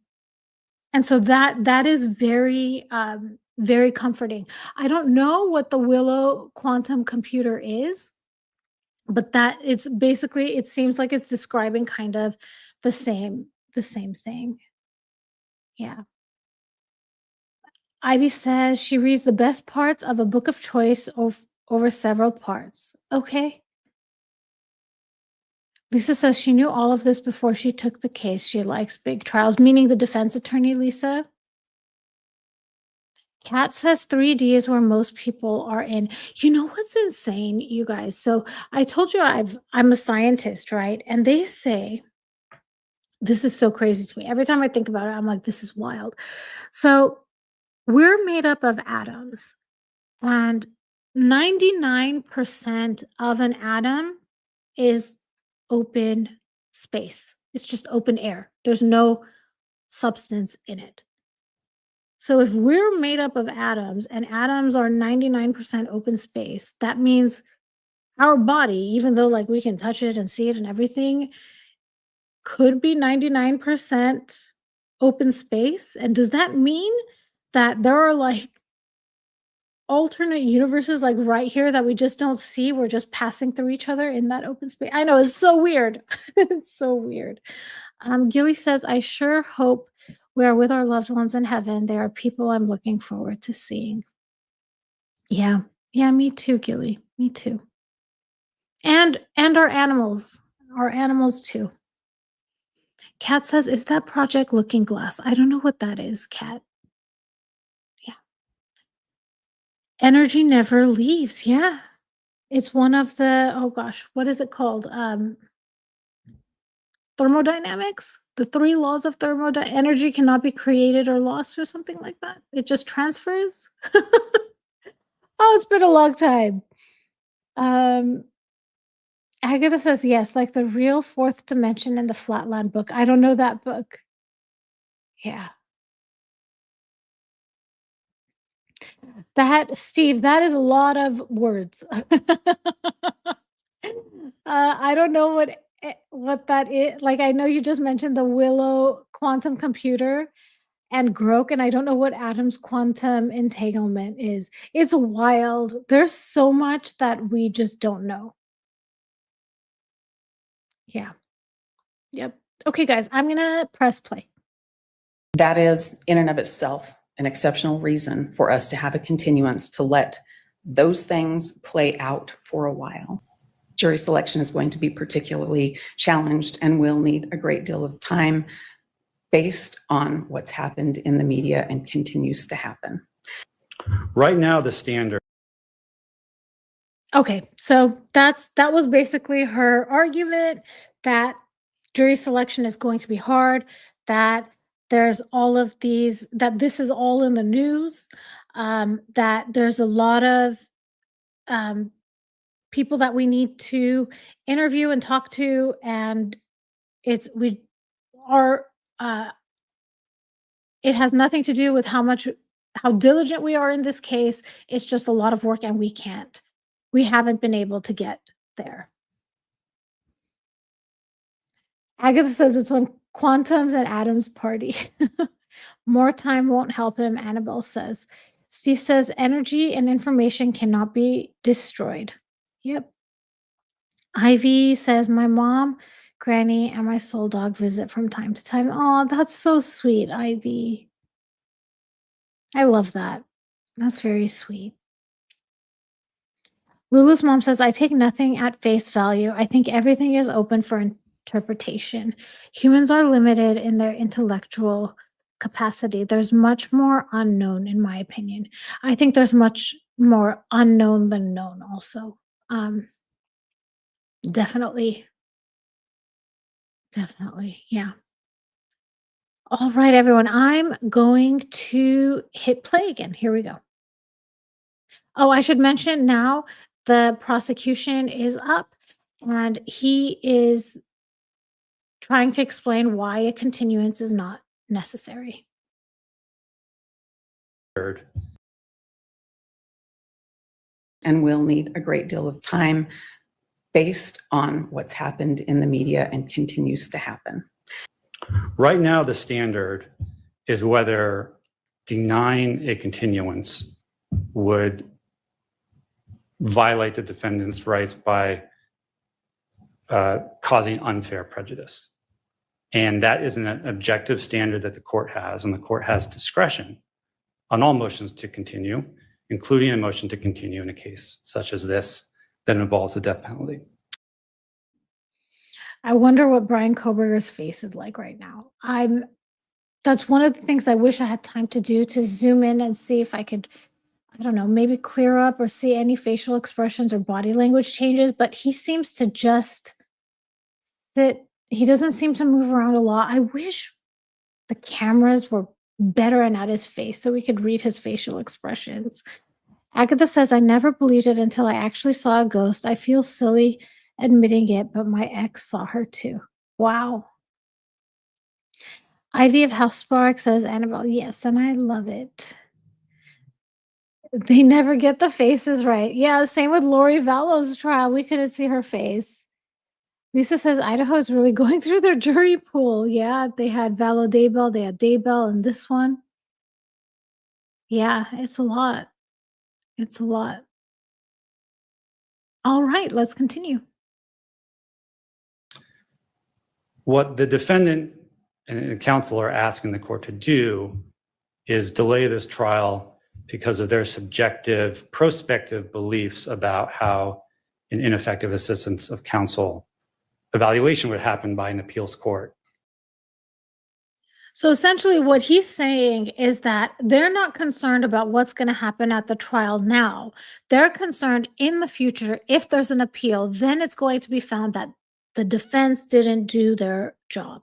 and so that is very, very comforting. I don't know what the Willow quantum computer is, but that it's basically it seems like it's describing kind of the same thing. Yeah. Ivy says she reads the best parts of a book of choice over several parts. Okay. Lisa says she knew all of this before she took the case. She likes big trials, meaning the defense attorney, Lisa. Kat says 3D is where most people are in. You know what's insane, you guys? So I told you I'm a scientist, right? And they say this is so crazy to me. Every time I think about it, I'm like, this is wild. So we're made up of atoms, and 99% of an atom is open space. It's just open air. There's no substance in it. So if we're made up of atoms and atoms are 99% open space, that means our body, even though like we can touch it and see it and everything, could be 99% open space. And does that mean that there are like alternate universes like right here that we just don't see? We're just passing through each other in that open space. I know it's so weird. It's so weird. Gilly says, I sure hope We are with our loved ones in heaven. They are people I'm looking forward to seeing. Yeah. Yeah, me too, Gilly. Me too. And our animals. Our animals too. Kat says, "Is that Project Looking Glass?" I don't know what that is, Kat. Yeah. Energy never leaves. Yeah. It's one of the, oh gosh, what is it called? Thermodynamics? The 3 laws of thermodynamics. Energy cannot be created or lost or something like that. It just transfers. Oh, it's been a long time. Um, Agatha says, yes, like the real fourth dimension in the Flatland book. I don't know that book. Yeah. That, Steve, that is a lot of words. I don't know what that is. Like, I know you just mentioned the Willow quantum computer and Grok, and I don't know what Adam's quantum entanglement is. It's wild. There's so much that we just don't know. Yeah. Yep. Okay, guys, I'm gonna press play. That is, in and of itself, an exceptional reason for us to have a continuance to let those things play out for a while. Jury selection is going to be particularly challenged and will need a great deal of time based on what's happened in the media and continues to happen. Right now, the standard. Okay, so that was basically her argument that jury selection is going to be hard, that there's all of these, that this is all in the news, that there's a lot of people that we need to interview and talk to, and we are it has nothing to do with how diligent we are in this case. It's just a lot of work, and we haven't been able to get there. Agatha says it's when quantums and atoms party. More time won't help him, Annabelle says. Steve says energy and information cannot be destroyed. Yep. Ivy says my mom, Granny, and my soul dog visit from time to time. Oh, that's so sweet, Ivy. I love that. That's very sweet. Lulu's mom says, I take nothing at face value. I think everything is open for interpretation. Humans are limited in their intellectual capacity. There's much more unknown, in my opinion. I think there's much more unknown than known, also. Definitely. Definitely. Yeah. All right, everyone. I'm going to hit play again. Here we go. Oh, I should mention now the prosecution is up and he is trying to explain why a continuance is not necessary. And will need a great deal of time based on what's happened in the media and continues to happen. Right now, the standard is whether denying a continuance would violate the defendant's rights by causing unfair prejudice. And that is an objective standard that the court has, and the court has discretion on all motions to continue, including a motion to continue in a case such as this that involves the death penalty. I wonder what Bryan Kohberger's face is like right now. That's one of the things I wish I had time to do, to zoom in and see if I could, I don't know, maybe clear up or see any facial expressions or body language changes, but he seems to just sit. He doesn't seem to move around a lot. I wish the cameras were better and at his face so we could read his facial expressions. Agatha says, I never believed it until I actually saw a ghost. I feel silly admitting it, but my ex saw her too. Wow. Ivy of House Spark says, Annabelle, yes, and I love it. They never get the faces right. Yeah, same with Lori Vallow's trial. We couldn't see her face. Lisa says Idaho is really going through their jury pool. Yeah, they had Vallow Daybell, they had Daybell, and this one. Yeah, it's a lot. It's a lot. All right, let's continue. What the defendant and counsel are asking the court to do is delay this trial because of their subjective, prospective beliefs about how an ineffective assistance of counsel evaluation would happen by an appeals court. So essentially what he's saying is that they're not concerned about what's going to happen at the trial now. They're concerned in the future, if there's an appeal, then it's going to be found that the defense didn't do their job.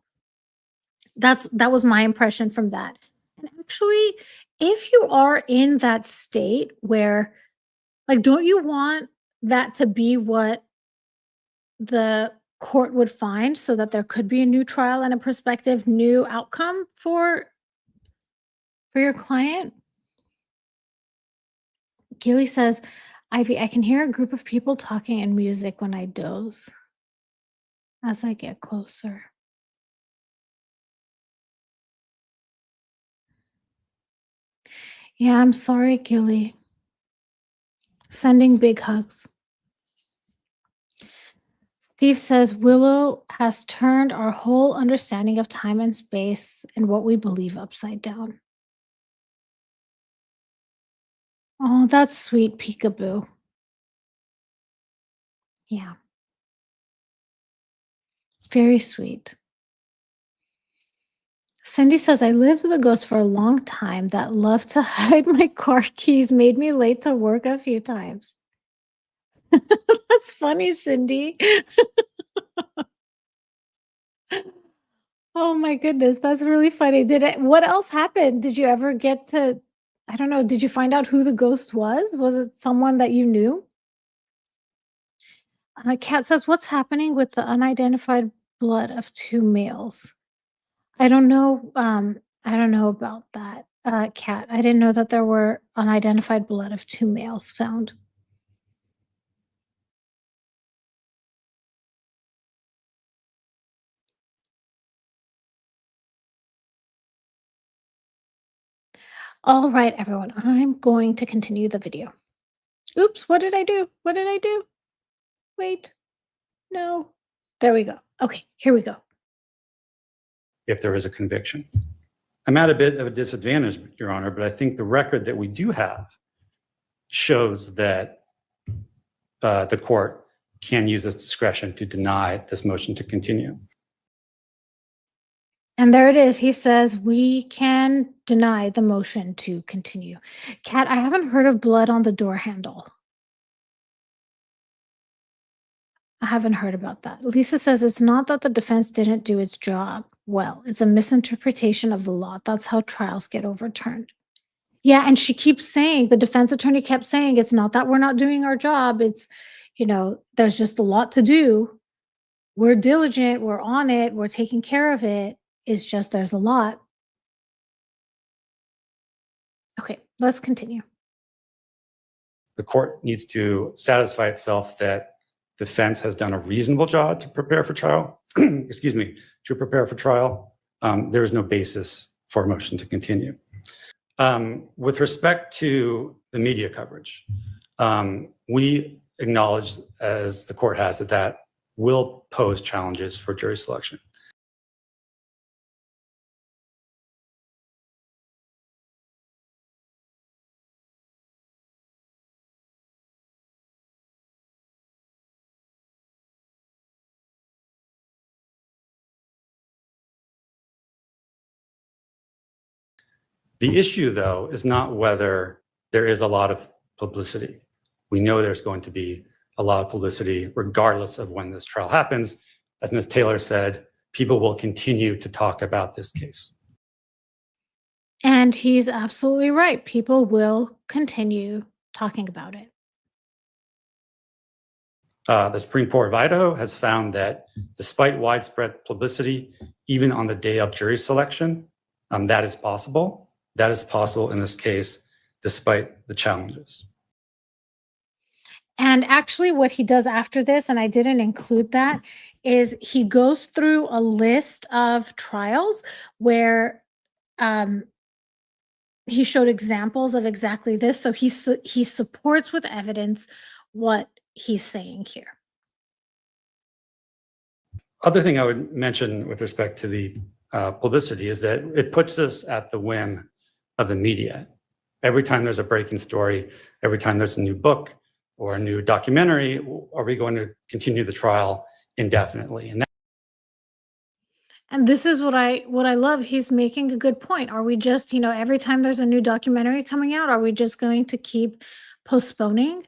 That was my impression from that. And actually, if you are in that state where, like, don't you want that to be what the court would find so that there could be a new trial and a prospective new outcome for your client? Gilly says, Ivy, I can hear a group of people talking and music when I doze as I get closer. Yeah, I'm sorry, Gilly. Sending big hugs. Steve says, Willow has turned our whole understanding of time and space and what we believe upside down. Oh, that's sweet, peekaboo. Yeah. Very sweet. Cindy says, I lived with a ghost for a long time that loved to hide my car keys, made me late to work a few times. That's funny, Cindy. Oh my goodness, that's really funny. What else happened? Did you ever get to, I don't know, did you find out who the ghost was? Was it someone that you knew? Kat says, what's happening with the unidentified blood of 2 males? I don't know about that, Kat. I didn't know that there were unidentified blood of 2 males found. All right, everyone, I'm going to continue the video. Oops, what did I do? What did I do? Wait, no. There we go. Okay, here we go. If there is a conviction. I'm at a bit of a disadvantage, Your Honor, but I think the record that we do have shows that the court can use its discretion to deny this motion to continue. And there it is. He says we can deny the motion to continue. Kat, I haven't heard of blood on the door handle. I haven't heard about that. Lisa says it's not that the defense didn't do its job well. It's a misinterpretation of the law. That's how trials get overturned. Yeah, and she keeps saying, the defense attorney kept saying, it's not that we're not doing our job. It's, there's just a lot to do. We're diligent. We're on it. We're taking care of it. It's just there's a lot. Okay, let's continue. The court needs to satisfy itself that defense has done a reasonable job to prepare for trial. Excuse me, to prepare for trial. There is no basis for a motion to continue. With respect to the media coverage, we acknowledge, as the court has, that will pose challenges for jury selection. The issue, though, is not whether there is a lot of publicity. We know there's going to be a lot of publicity regardless of when this trial happens. As Ms. Taylor said, people will continue to talk about this case. And he's absolutely right. People will continue talking about it. The Supreme Court of Idaho has found that despite widespread publicity, even on the day of jury selection, that is possible. That is possible in this case, despite the challenges. And actually what he does after this, and I didn't include that, is he goes through a list of trials where he showed examples of exactly this. So he supports with evidence what he's saying here. Other thing I would mention with respect to the publicity is that it puts us at the whim of the media. Every time there's a breaking story, every time there's a new book or a new documentary, are we going to continue the trial indefinitely? And this is what I love. He's making a good point. Are we just, every time there's a new documentary coming out, are we just going to keep postponing?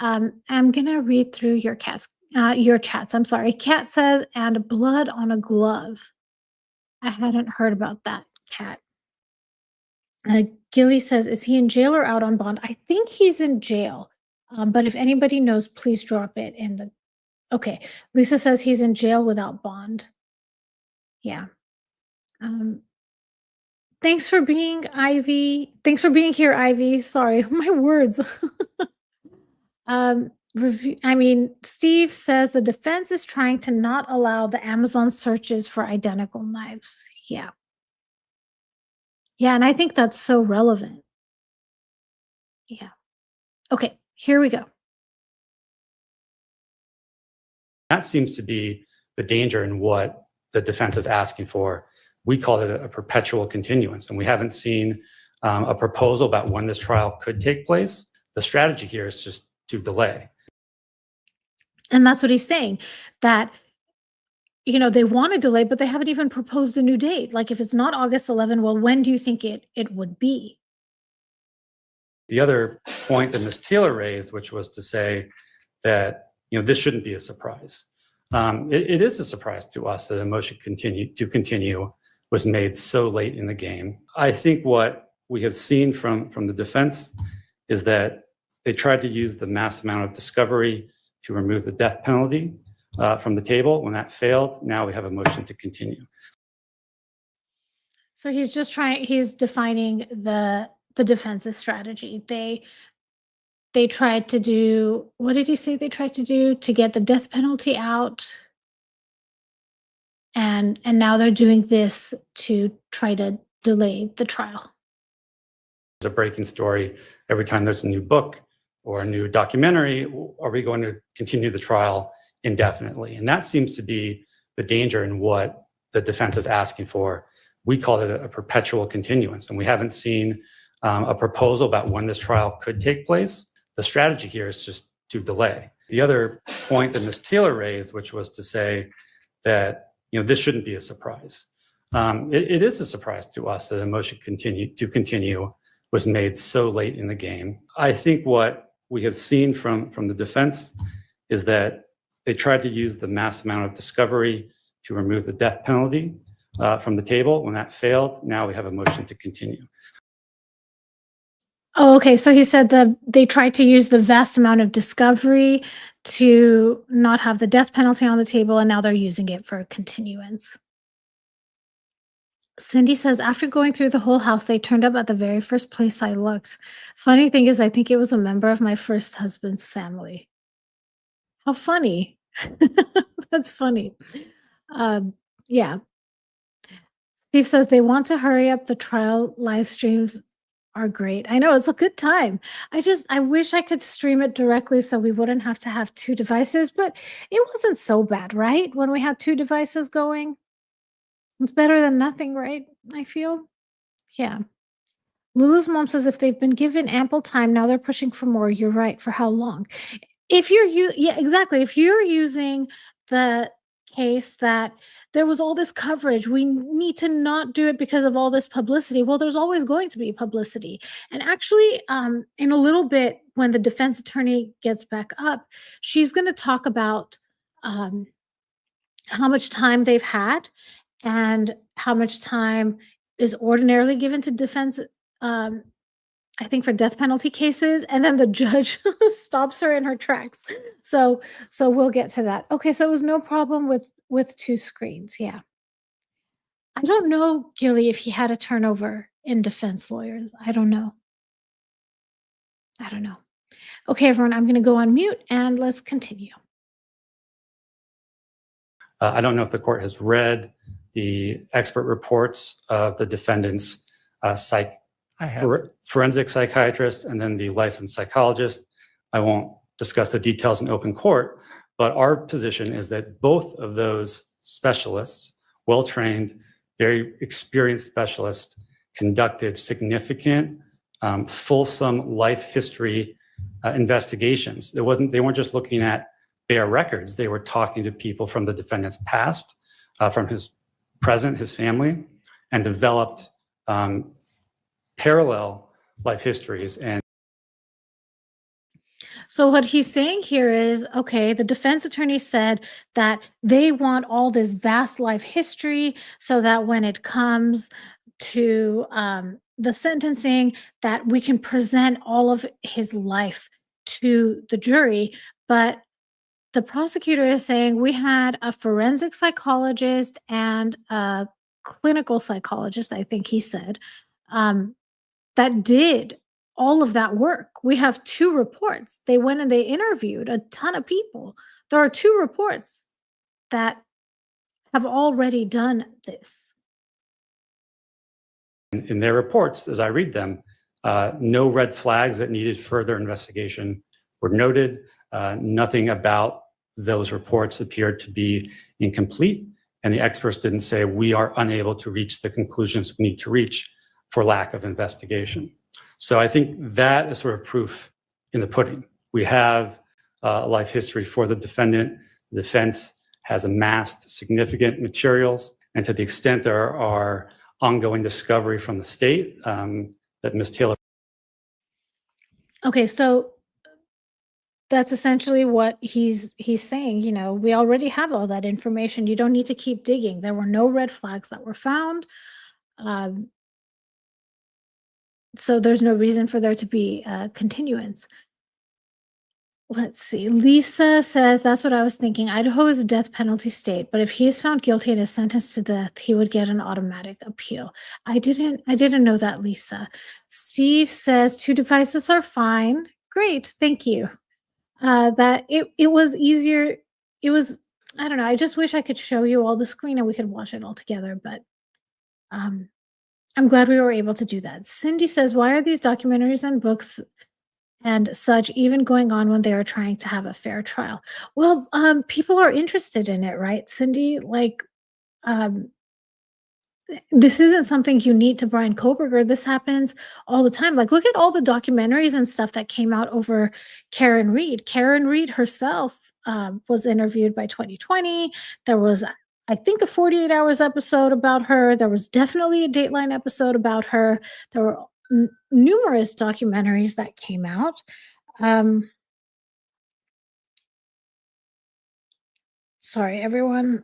I'm gonna read through your chats. I'm sorry. Kat says, and blood on a glove. I hadn't heard about that, Kat. Gilly says, is he in jail or out on bond? I think he's in jail. But if anybody knows, please drop it in the. Okay. Lisa says he's in jail without bond. Yeah. Thanks for being Ivy. Thanks for being here, Ivy. Sorry, my words. Steve says the defense is trying to not allow the Amazon searches for identical knives. Yeah. Yeah, and I think that's so relevant. Yeah. Okay, here we go. That seems to be the danger in what the defense is asking for. We call it a perpetual continuance, and we haven't seen a proposal about when this trial could take place. The strategy here is just to delay. And that's what he's saying, that they want to delay, but they haven't even proposed a new date. Like if it's not August 11, well, when do you think it would be? The other point that Ms. Taylor raised, which was to say that this shouldn't be a surprise. It is a surprise to us that a motion to continue was made so late in the game. I think what we have seen from the defense is that they tried to use the mass amount of discovery to remove the death penalty from the table. When that failed, now we have a motion to continue. So he's defining the defense's strategy. They tried to do, what did he say they tried to do? To get the death penalty out. And now they're doing this to try to delay the trial. There's a breaking story. Every time there's a new book or a new documentary, are we going to continue the trial indefinitely? And that seems to be the danger in what the defense is asking for. We call it a perpetual continuance, and we haven't seen a proposal about when this trial could take place. The strategy here is just to delay. The other point that Ms. Taylor raised, which was to say that this shouldn't be a surprise. It is a surprise to us that a motion to continue was made so late in the game. I think what we have seen from the defense is that they tried to use the mass amount of discovery to remove the death penalty from the table. When that failed, now we have a motion to continue. Oh, okay. So he said that they tried to use the vast amount of discovery to not have the death penalty on the table, and now they're using it for continuance. Cindy says, after going through the whole house, they turned up at the very first place I looked. Funny thing is, I think it was a member of my first husband's family. How funny. That's funny. Yeah. Steve says they want to hurry up. The trial live streams are great. I know, it's a good time. I wish I could stream it directly so we wouldn't have to have two devices, but it wasn't so bad, right? When we had two devices going. It's better than nothing, right? I feel. Yeah. Lulu's mom says if they've been given ample time, now they're pushing for more. You're right. For how long? Yeah, exactly. If you're using the case that there was all this coverage, we need to not do it because of all this publicity. Well, there's always going to be publicity. And actually, in a little bit, when the defense attorney gets back up, she's going to talk about how much time they've had and how much time is ordinarily given to defense, I think for death penalty cases, and then the judge stops her in her tracks. So we'll get to that. Okay, so it was no problem with two screens. Yeah. I don't know, Gilly, if he had a turnover in defense lawyers. I don't know. Okay, everyone, I'm going to go on mute and let's continue. I don't know if the court has read the expert reports of the defendant's forensic psychiatrist and then the licensed psychologist. I won't discuss the details in open court, but our position is that both of those specialists, well-trained, very experienced specialist, conducted significant, fulsome life history investigations. They weren't just looking at bare records. They were talking to people from the defendant's past, from his present, his family, and developed parallel life histories. And so what he's saying here is, okay, the defense attorney said that they want all this vast life history so that when it comes to the sentencing, that we can present all of his life to the jury. But the prosecutor is saying we had a forensic psychologist and a clinical psychologist, I think he said, that did all of that work. We have 2 reports. They went and they interviewed a ton of people. There are 2 reports that have already done this. in their reports, as I read them, no red flags that needed further investigation were noted. Nothing about those reports appeared to be incomplete, and the experts didn't say we are unable to reach the conclusions we need to reach for lack of investigation. So I think that is sort of proof in the pudding. We have a life history for the defendant. The defense has amassed significant materials, and to the extent there are ongoing discovery from the state that Ms. Taylor. Okay, so that's essentially what he's saying. You know, we already have all that information. You don't need to keep digging. There were no red flags that were found. So there's no reason for there to be continuance. Let's see. Lisa says, that's what I was thinking. Idaho is a death penalty state, but if he is found guilty and is sentenced to death, he would get an automatic appeal. I didn't know that, Lisa. Steve says 2 devices are fine. Great. Thank you. That it was easier. It was, I don't know. I just wish I could show you all the screen and we could watch it all together, but I'm glad we were able to do that. Cindy says, why are these documentaries and books and such even going on when they are trying to have a fair trial? Well, people are interested in it, right, Cindy? Like, this isn't something unique to Bryan Kohberger. This happens all the time. Like, look at all the documentaries and stuff that came out over Karen Reed. Karen Reed herself was interviewed by 2020. There was, I think, a 48 Hours episode about her. There was definitely a Dateline episode about her. There were numerous documentaries that came out. Sorry, everyone.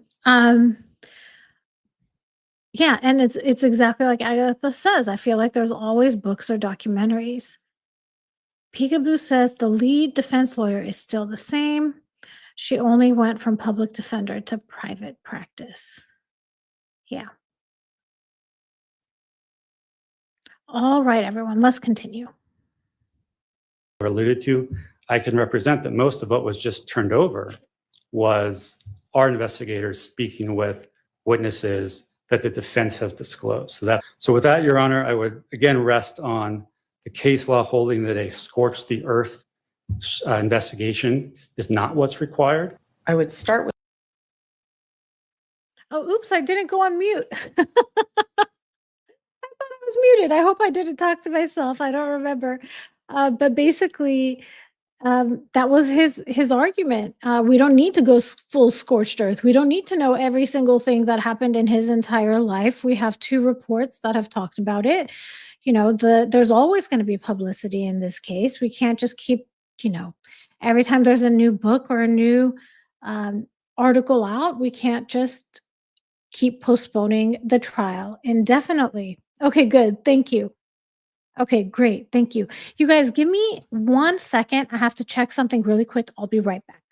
Yeah, and it's exactly like Agatha says. I feel like there's always books or documentaries. Peekaboo says the lead defense lawyer is still the same. She only went from public defender to private practice. Yeah. All right, everyone, let's continue. Alluded to, I can represent that most of what was just turned over was our investigators speaking with witnesses that the defense has disclosed. So with that, Your Honor, I would again rest on the case law holding that a scorched the earth investigation is not what's required. I would start with. Oh, oops, I didn't go on mute. I thought I was muted. I hope I didn't talk to myself. I don't remember. But basically, that was his argument. We don't need to go full scorched earth. We don't need to know every single thing that happened in his entire life. We have 2 reports that have talked about it. You know, there's always going to be publicity in this case. We can't just keep, you know, every time there's a new book or a new article out, we can't just keep postponing the trial indefinitely. Okay, good. Thank you. Okay, great. Thank you. You guys, give me 1 second. I have to check something really quick. I'll be right back.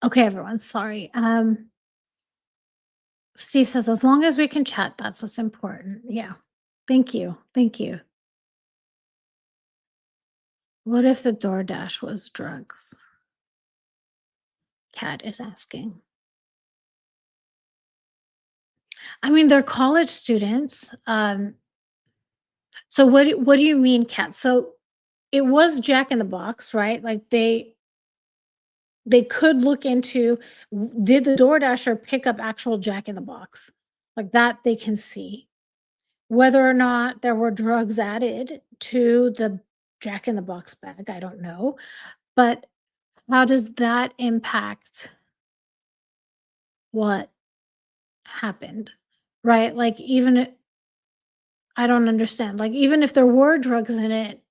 Okay, everyone, sorry. Steve says, as long as we can chat, that's what's important. Yeah. Thank you. Thank you. What if the DoorDash was drugs? Kat is asking. I mean, they're college students. So what do you mean, Kat? So it was Jack in the Box, right? Like they could look into did the DoorDasher pick up actual Jack in the Box? Like that they can see. Whether or not there were drugs added to the Jack in the Box bag, I don't know. But how does that impact what happened? Right? Like I don't understand. Like even if there were drugs in it,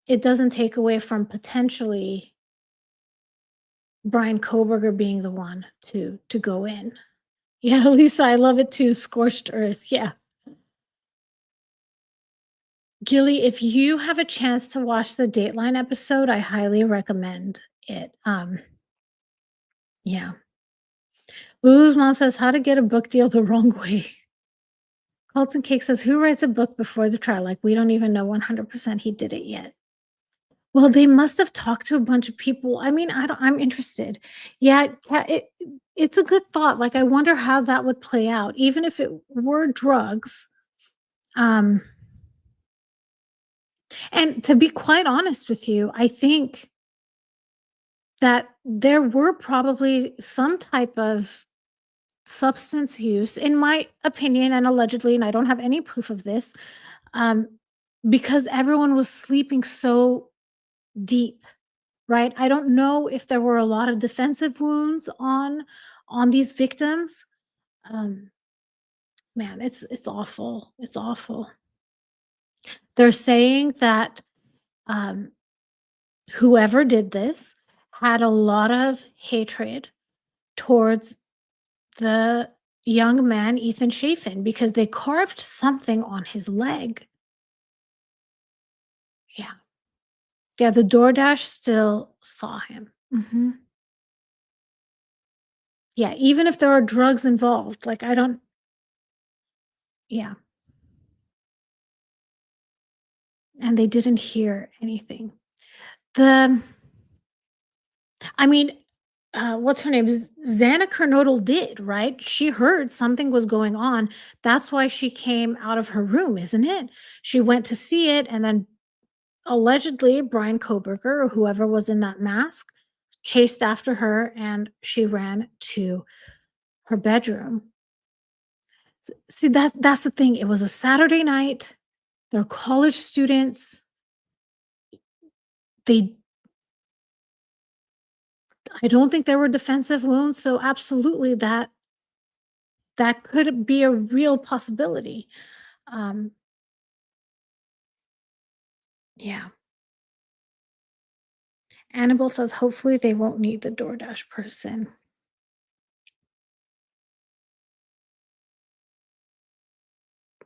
it doesn't take away from potentially Bryan Kohberger being the one to go in. Yeah, Lisa, I love it too. Scorched earth. Yeah. Gilly, if you have a chance to watch the Dateline episode, I highly recommend it. Yeah. Lulu's mom says how to get a book deal the wrong way. Colton Cake says, who writes a book before the trial? Like we don't even know 100% he did it yet. Well, they must have talked to a bunch of people. I mean, I'm interested. Yeah, it's a good thought. Like I wonder how that would play out, even if it were drugs. Um, and to be quite honest with you, I think that there were probably some type of substance use, in my opinion, and allegedly, and I don't have any proof of this, um, because everyone was sleeping so deep, right? I don't know if there were a lot of defensive wounds on these victims. Um, Man, it's awful. It's awful. They're saying that um, whoever did this had a lot of hatred towards the young man, Ethan Chafin, because they carved something on his leg. Yeah. Yeah, the DoorDash still saw him. Yeah, even if there are drugs involved, like I don't yeah, and they didn't hear anything. The I mean, what's her name? Xana Kernodle did, right? She heard something was going on. That's why she came out of her room, isn't it? She went to see it, and then allegedly Bryan Kohberger or whoever was in that mask chased after her, and she ran to her bedroom. See, that's the thing. It was a Saturday night. They're college students. They I don't think there were defensive wounds, so absolutely that could be a real possibility. Um, yeah. Annabelle says hopefully they won't need the DoorDash person.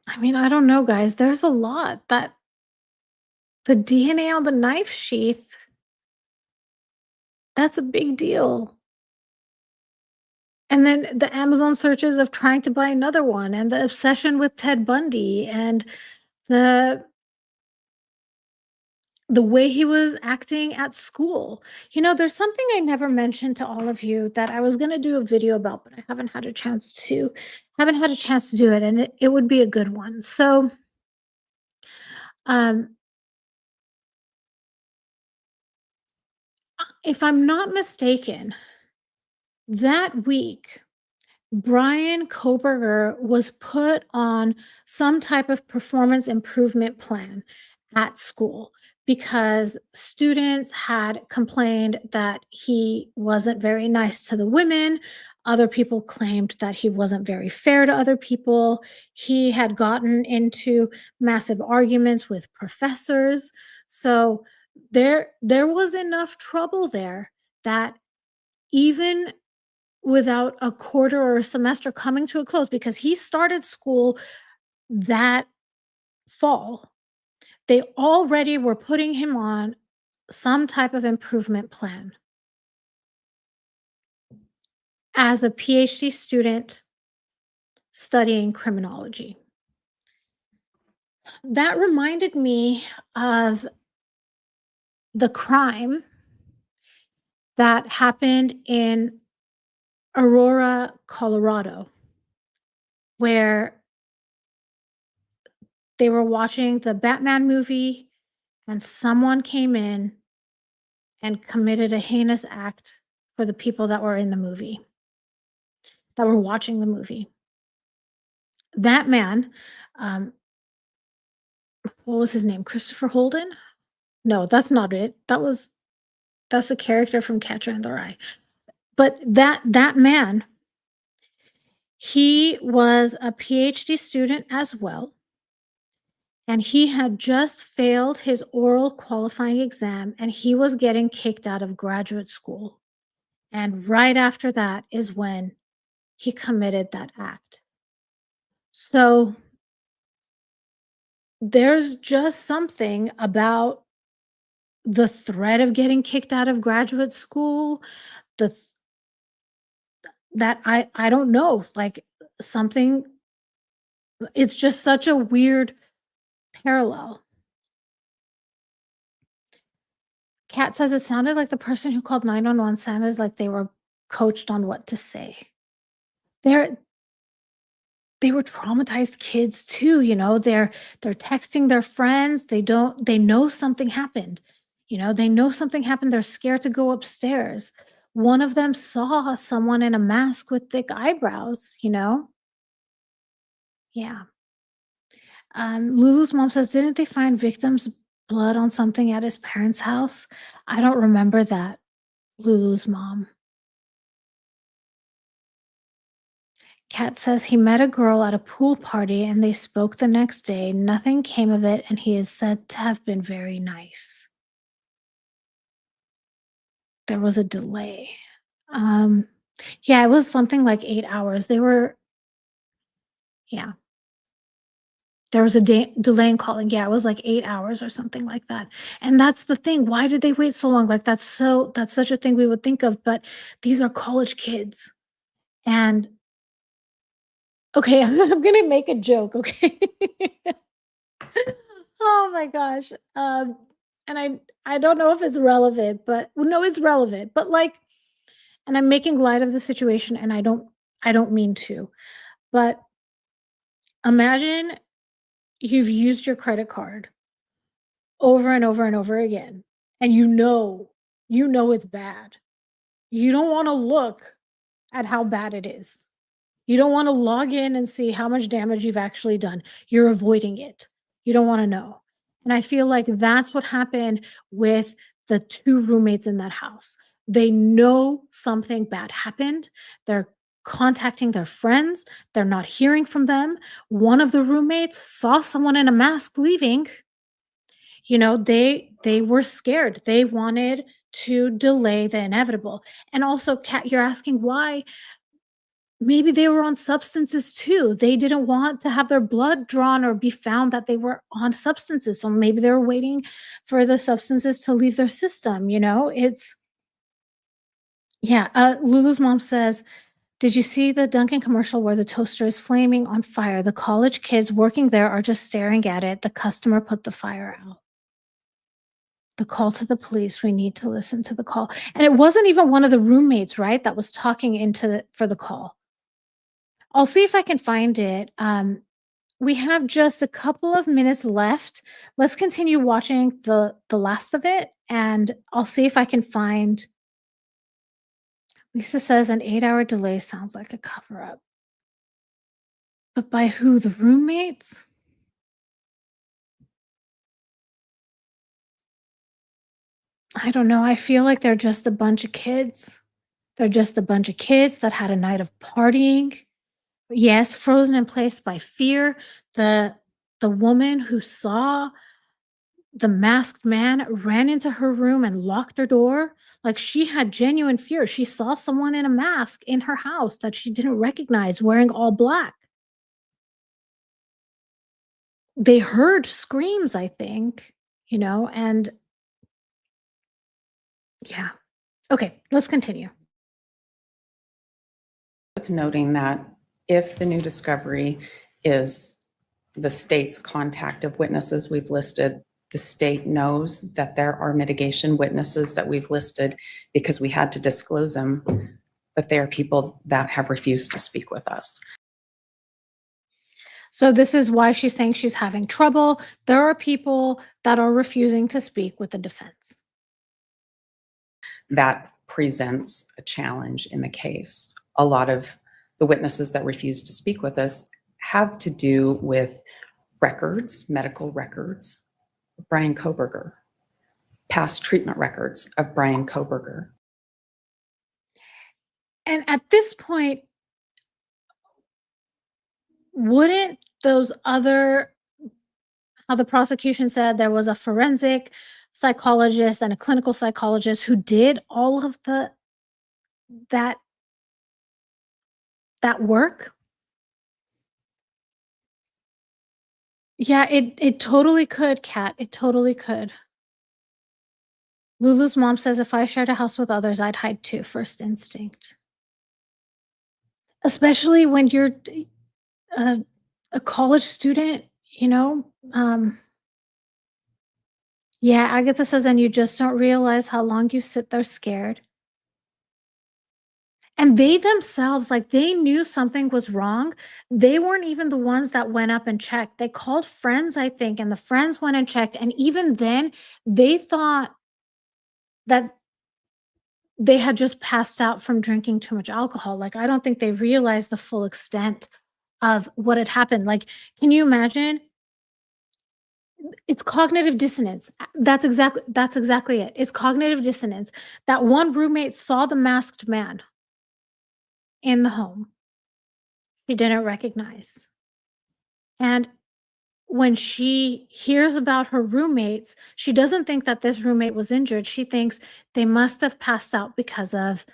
I mean, I don't know, guys. There's a lot that the DNA on the knife sheath, that's a big deal. And then the Amazon searches of trying to buy another one and the obsession with Ted Bundy and the the way he was acting at school. You know, there's something I never mentioned to all of you that I was going to do a video about, but I haven't had a chance to do it, and it would be a good one. So, um if I'm not mistaken, that week Bryan Kohberger was put on some type of performance improvement plan at school because students had complained that he wasn't very nice to the women. Other people claimed that he wasn't very fair to other people. He had gotten into massive arguments with professors. So there was enough trouble there that even without a quarter or a semester coming to a close, because he started school that fall, they already were putting him on some type of improvement plan. as a PhD student studying criminology. That reminded me of the crime that happened in Aurora, Colorado, where they were watching the Batman movie and someone came in and committed a heinous act for the people that were in the movie, that were watching the movie. That man, um, what was his name? Christopher Holden? No, that's not it. That's a character from Catcher in the Rye. But that man, he was a PhD student as well, and he had just failed his oral qualifying exam, and he was getting kicked out of graduate school. And right after that is when he committed that act. So there's just something about the threat of getting kicked out of graduate school, the th- that I don't know, like something, it's just such a weird parallel. Kat says it sounded like the person who called 911 sounded like they were coached on what to say. They're they were traumatized kids too, they're texting their friends, they know something happened. They know something happened, they're scared to go upstairs. One of them saw someone in a mask with thick eyebrows. Yeah. Lulu's mom says, didn't they find victim's blood on something at his parents' house? I don't remember that, Lulu's mom. Kat says he met a girl at a pool party and they spoke the next day. Nothing came of it, and he is said to have been very nice. There was a delay. Um, yeah, it was something like 8 hours. Yeah, there was a delay in calling. Yeah, it was like 8 hours or something like that. And that's the thing. Why did they wait so long? Like that's such a thing we would think of, but these are college kids. And okay, I'm gonna make a joke, okay? Oh my gosh. And I don't know if it's relevant, but well, no, it's relevant. But like, and I'm making light of the situation, and I don't mean to. But imagine you've used your credit card over and over and over again, and you know it's bad. You don't want to look at how bad it is. You don't want to log in and see how much damage you've actually done. You're avoiding it. You don't want to know. And I feel like that's what happened with the two roommates in that house. They know something bad happened. They're contacting their friends. They're not hearing from them. One of the roommates saw someone in a mask leaving. They were scared. They wanted to delay the inevitable. And also, Kat, you're asking why. Maybe they were on substances too. They didn't want to have their blood drawn or be found that they were on substances. So maybe they were waiting for the substances to leave their system. Yeah. Lulu's mom says, did you see the Dunkin' commercial where the toaster is flaming on fire? The college kids working there are just staring at it. The customer put the fire out. The call to the police. We need to listen to the call. And it wasn't even one of the roommates, right, that was talking for the call. I'll see if I can find it. We have just a couple of minutes left. Let's continue watching the last of it, and I'll see if I can find. Lisa says an 8-hour delay sounds like a cover up. But by who? The roommates? I don't know. I feel like they're just a bunch of kids. They're just a bunch of kids that had a night of partying. Yes, frozen in place by fear. The woman who saw the masked man ran into her room and locked her door. Like she had genuine fear. She saw someone in a mask in her house that she didn't recognize wearing all black. They heard screams, I think, and yeah. Okay, let's continue. With noting that if the new discovery is the state's contact of witnesses we've listed, the state knows that there are mitigation witnesses that we've listed because we had to disclose them, but they are people that have refused to speak with us. So this is why she's saying she's having trouble. There are people that are refusing to speak with the defense. That presents a challenge in the case. A lot of the witnesses that refuse to speak with us have to do with records, medical records of Bryan Kohberger, past treatment records of Bryan Kohberger. And at this point, wouldn't those other, how the prosecution said there was a forensic psychologist and a clinical psychologist who did all of that work? Yeah, it totally could, Kat. It totally could. Lulu's mom says if I shared a house with others, I'd hide too, first instinct. Especially when you're a college student, you know? Yeah, Agatha says, and you just don't realize how long you sit there scared. And they themselves, like, they knew something was wrong. They weren't even the ones that went up and checked. They called friends, I think, and the friends went and checked. And even then, they thought that they had just passed out from drinking too much alcohol. Like, I don't think they realized the full extent of what had happened. Like, can you imagine? It's cognitive dissonance. That's exactly it. It's cognitive dissonance. That one roommate saw the masked man in the home. She didn't recognize. And when she hears about her roommates, she doesn't think that this roommate was injured. She thinks they must have passed out because of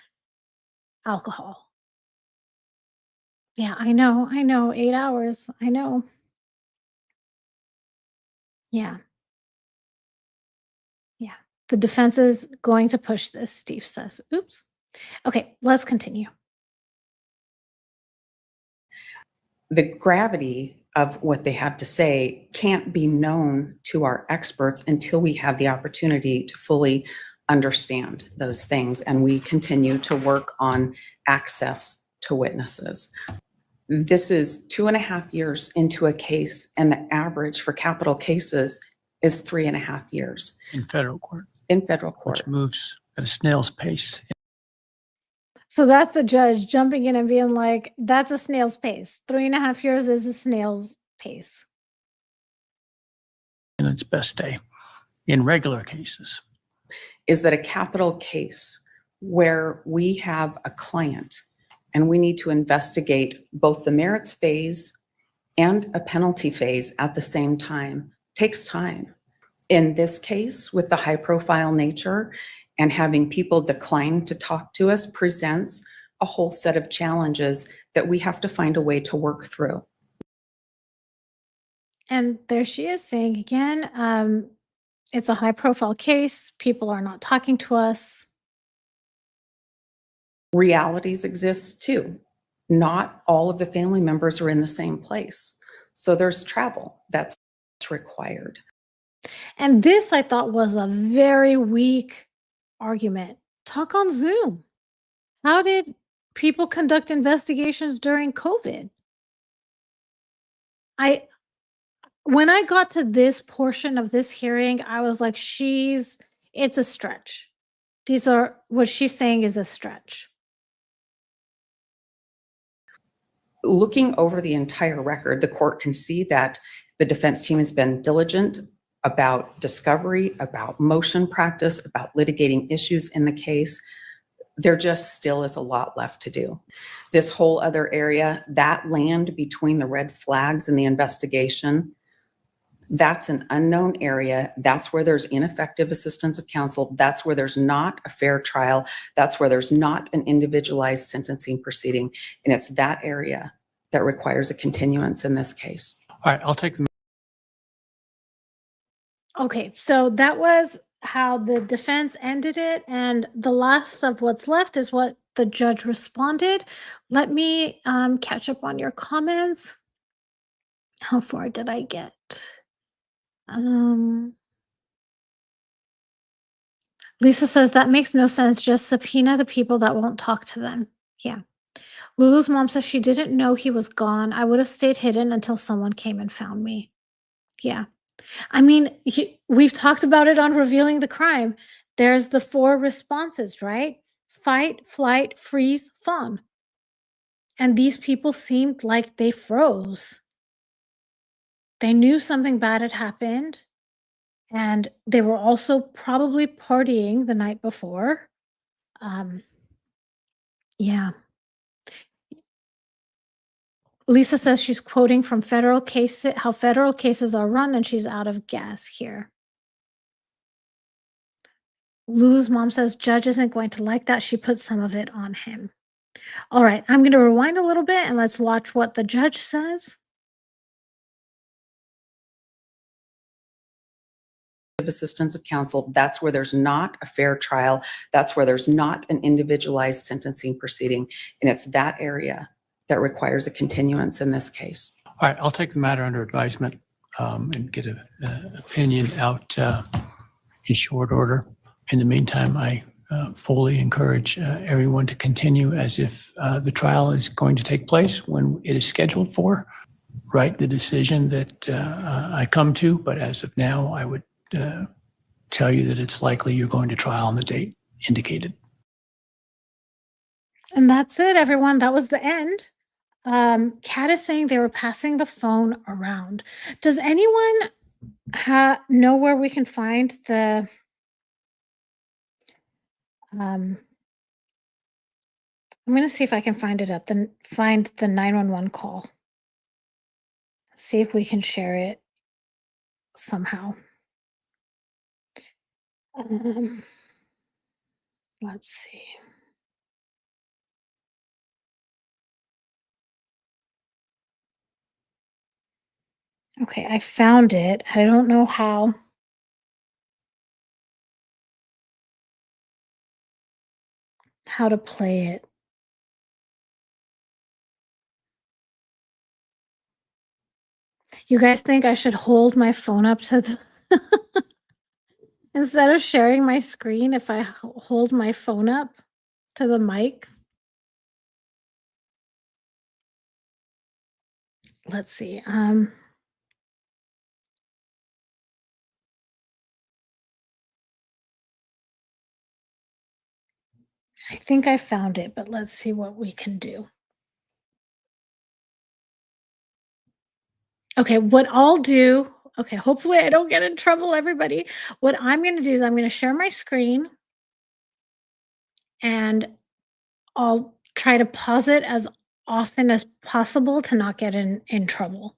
alcohol. Yeah, I know. 8 hours. I know. Yeah. Yeah. The defense is going to push this, Steve says. Oops. Okay, let's continue. The gravity of what they have to say can't be known to our experts until we have the opportunity to fully understand those things, and we continue to work on access to witnesses. This is 2.5 years into a case, and the average for capital cases is 3.5 years. In federal court. In federal court. Which moves at a snail's pace. So that's the judge jumping in and being like, that's a snail's pace. 3.5 years is a snail's pace. In its best day. In regular cases. Is that a capital case where we have a client and we need to investigate both the merits phase and a penalty phase at the same time takes time. In this case, with the high profile nature and having people decline to talk to us presents a whole set of challenges that we have to find a way to work through. And there she is saying again, it's a high profile case. People are not talking to us. Realities exist too. Not all of the family members are in the same place. So there's travel that's required. And this, I thought, was a very weak argument. Talk on Zoom. How did people conduct investigations during COVID? When I got to this portion of this hearing, I was like, it's a stretch. What she's saying is a stretch. Looking over the entire record, the court can see that the defense team has been diligent about discovery, about motion practice, about litigating issues in the case. There just still is a lot left to do. This whole other area, that land between the red flags and the investigation, that's an unknown area. That's where there's ineffective assistance of counsel. That's where there's not a fair trial. That's where there's not an individualized sentencing proceeding. And it's that area that requires a continuance in this case. All right, I'll take the. Okay, so that was how the defense ended it. And the last of what's left is what the judge responded. Let me catch up on your comments. How far did I get? Lisa says that makes no sense. Just subpoena the people that won't talk to them. Yeah. Lulu's mom says she didn't know he was gone. I would have stayed hidden until someone came and found me. Yeah. I mean, we've talked about it on Revealing the Crime. There's the 4 responses, right? Fight, flight, freeze, fawn. And these people seemed like they froze. They knew something bad had happened. And they were also probably partying the night before. Yeah. Lisa says she's quoting from how federal cases are run, and she's out of gas here. Lulu's mom says judge isn't going to like that. She put some of it on him. All right, I'm going to rewind a little bit and let's watch what the judge says. Assistance of counsel, that's where there's not a fair trial. That's where there's not an individualized sentencing proceeding. And it's that area that requires a continuance in this case. All right, I'll take the matter under advisement and get an opinion out in short order. In the meantime, I fully encourage everyone to continue as if the trial is going to take place when it is scheduled for. Write the decision that I come to, but as of now, I would tell you that it's likely you're going to trial on the date indicated. And that's it, everyone. That was the end. Kat is saying they were passing the phone around. Does anyone know where we can find the I'm going to see if I can find it up, find the 911 call. See if we can share it somehow. Let's see. Okay, I found it. I don't know how to play it. You guys think I should hold my phone up to the instead of sharing my screen, if I hold my phone up to the mic? Let's see. I think I found it, but let's see what we can do. Okay, what I'll do, okay, hopefully I don't get in trouble, everybody. What I'm going to do is I'm going to share my screen and I'll try to pause it as often as possible to not get in trouble.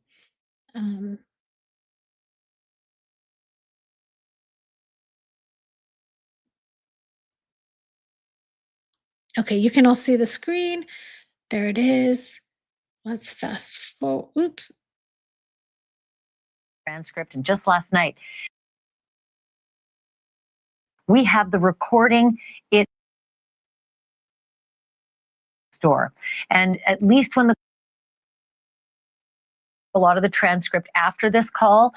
Okay, you can all see the screen. There it is. Let's fast forward. Oops. Transcript, and just last night, we have the recording. It store, and at least when a lot of the transcript after this call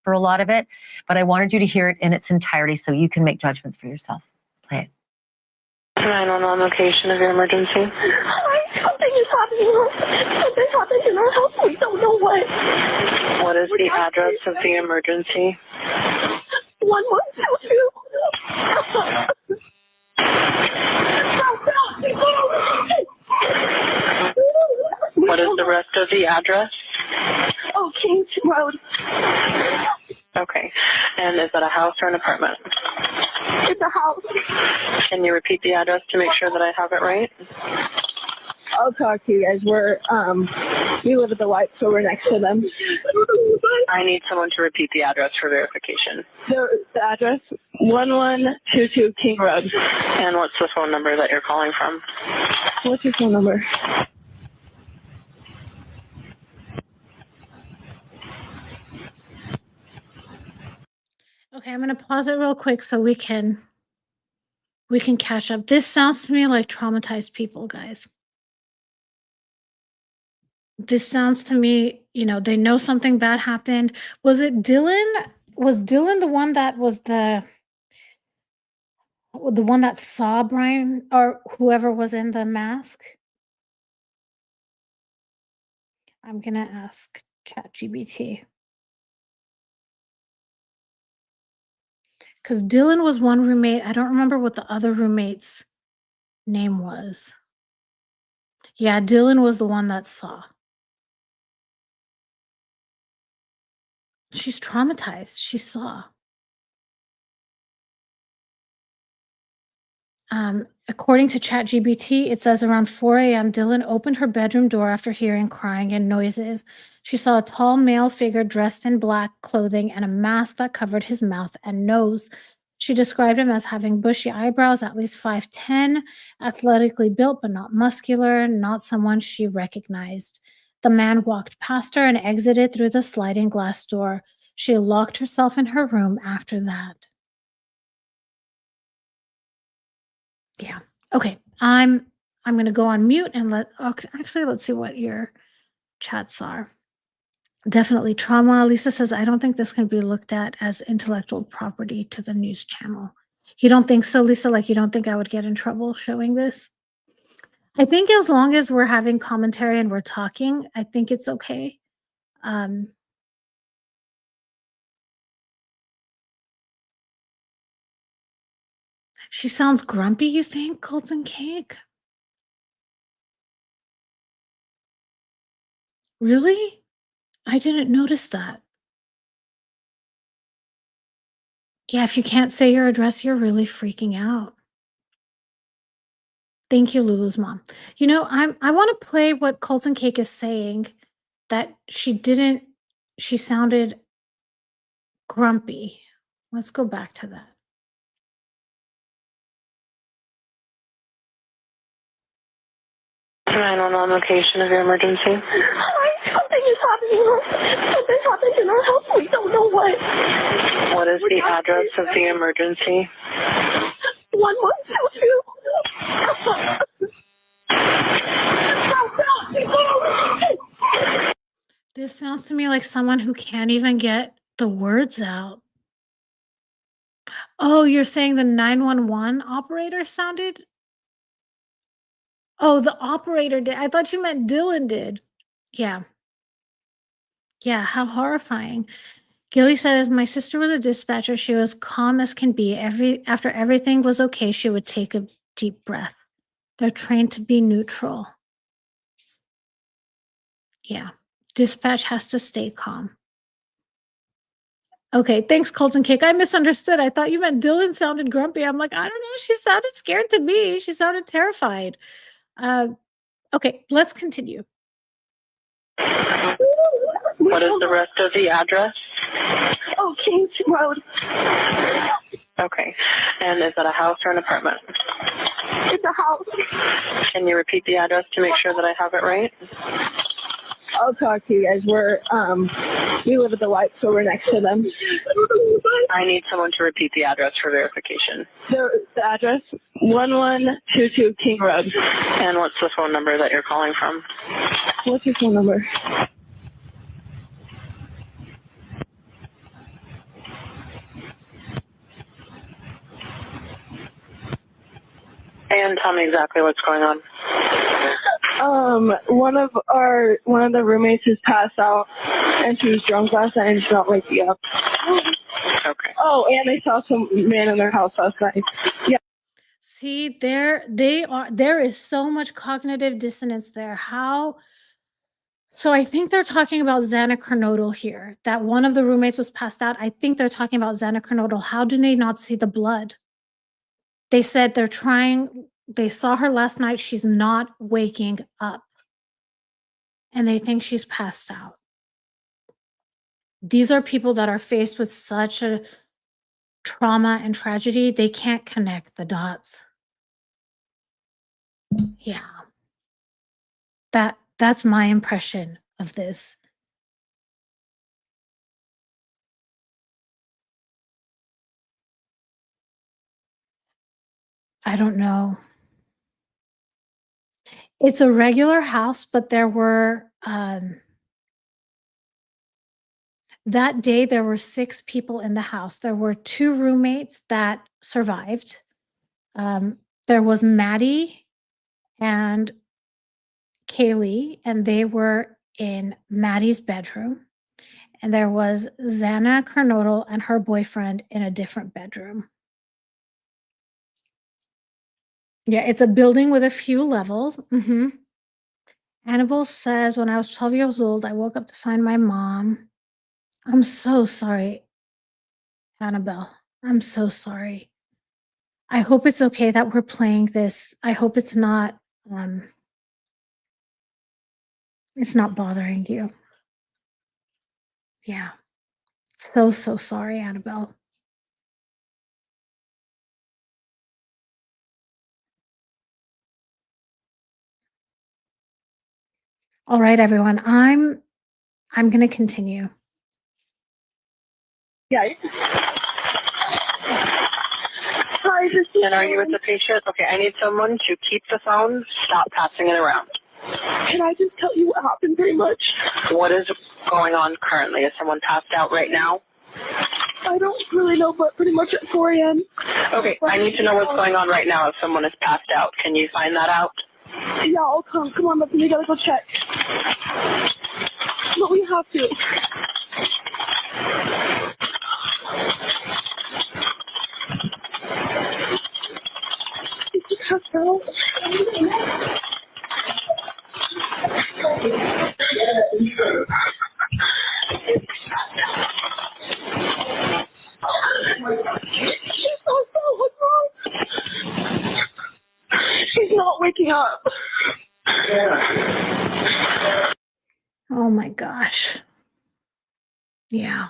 for a lot of it, but I wanted you to hear it in its entirety so you can make judgments for yourself. Play it. 911 location of your emergency. Something is happening. Something happened in our house. We don't know what. What is the address of the emergency? 1122. What is the rest of the address? Oh, Kings Road. Okay. And is that a house or an apartment? It's a house. Can you repeat the address to make sure that I have it right? I'll talk to you guys. We live at the White, so we're next to them. I need someone to repeat the address for verification. The address? 1122 King Road. And what's the phone number that you're calling from? What's your phone number? Okay, I'm going to pause it real quick so we can We can catch up. This sounds to me like traumatized people, guys. This sounds to me, they know something bad happened. Was it Dylan? Was Dylan the one that was the one that saw Bryan or whoever was in the mask? I'm gonna ask ChatGPT. Because Dylan was one roommate. I don't remember what the other roommate's name was. Yeah, Dylan was the one that saw. She's traumatized. She saw. According to ChatGPT, it says around 4 a.m., Dylan opened her bedroom door after hearing crying and noises. She saw a tall male figure dressed in black clothing and a mask that covered his mouth and nose. She described him as having bushy eyebrows, at least 5'10", athletically built but not muscular, not someone she recognized. The man walked past her and exited through the sliding glass door. She locked herself in her room after that. Yeah. Okay. I'm going to go on mute and actually, let's see what your chats are. Definitely trauma. Lisa says, I don't think this can be looked at as intellectual property to the news channel. You don't think so, Lisa? Like, you don't think I would get in trouble showing this? I think as long as we're having commentary and we're talking, I think it's okay. She sounds grumpy, you think, Colton Cake? Really? I didn't notice that. Yeah, if you can't say your address, you're really freaking out. Thank you, Lulu's mom. I want to play what Colton Cake is saying, that she sounded grumpy. Let's go back to that. 911 location of your emergency. Something is happening. Something happened in our house. We don't know what. What is the address of the emergency? 1122. This sounds to me like someone who can't even get the words out. Oh, you're saying the 911 operator sounded? Oh, the operator did. I thought you meant Dylan did. Yeah. Yeah, how horrifying. Gilly says, my sister was a dispatcher. She was calm as can be. After everything was okay, she would take a deep breath. They're trained to be neutral. Yeah. Dispatch has to stay calm. Okay, thanks, Colton Cake. I misunderstood. I thought you meant Dylan sounded grumpy. I'm like, I don't know. She sounded scared to me. She sounded terrified. Okay, let's continue. What is the rest of the address? Oh, Kings Road. Okay. And is that a house or an apartment? It's a house. Can you repeat the address to make sure that I have it right? I'll talk to you guys. We live at the White, so we're next to them. I need someone to repeat the address for verification. The address, 1122 King Road. And what's the phone number that you're calling from? What's your phone number? And tell me exactly what's going on. One of the roommates is passed out, and she was drunk last night, and she's not waking up. Okay. Oh, and they saw some man in their house last night. Yeah. See, there is so much cognitive dissonance there. So I think they're talking about xanocronodal here, that one of the roommates was passed out. I think they're talking about xanocronodal. How do they not see the blood? They said they saw her last night. She's not waking up. And they think she's passed out. These are people that are faced with such a trauma and tragedy, they can't connect the dots. Yeah. That's my impression of this. I don't know. It's a regular house, but there were, that day, there were 6 people in the house. There were 2 roommates that survived. There was Maddie and Kaylee, and they were in Maddie's bedroom. And there was Xana Kernodle and her boyfriend in a different bedroom. Yeah, it's a building with a few levels. Annabelle says, when I was 12 years old, I woke up to find my mom. I'm so sorry, Annabelle. I'm so sorry. I hope it's okay that we're playing this. I hope it's not bothering you. Yeah. So sorry, Annabelle. All right, everyone. I'm going to continue. Yeah. Hi, and are you with the patient? Okay, I need someone to keep the phone, stop passing it around. Can I just tell you what happened pretty much? What is going on currently? Is someone passed out right now? I don't really know, but pretty much at 4 a.m. Okay, I need to know what's going on right now if someone is passed out. Can you find that out? Yeah, I'll come. Come on, we gotta go check. But we have to. Is he passed out? What's wrong? She's not waking up. Oh my gosh. Yeah.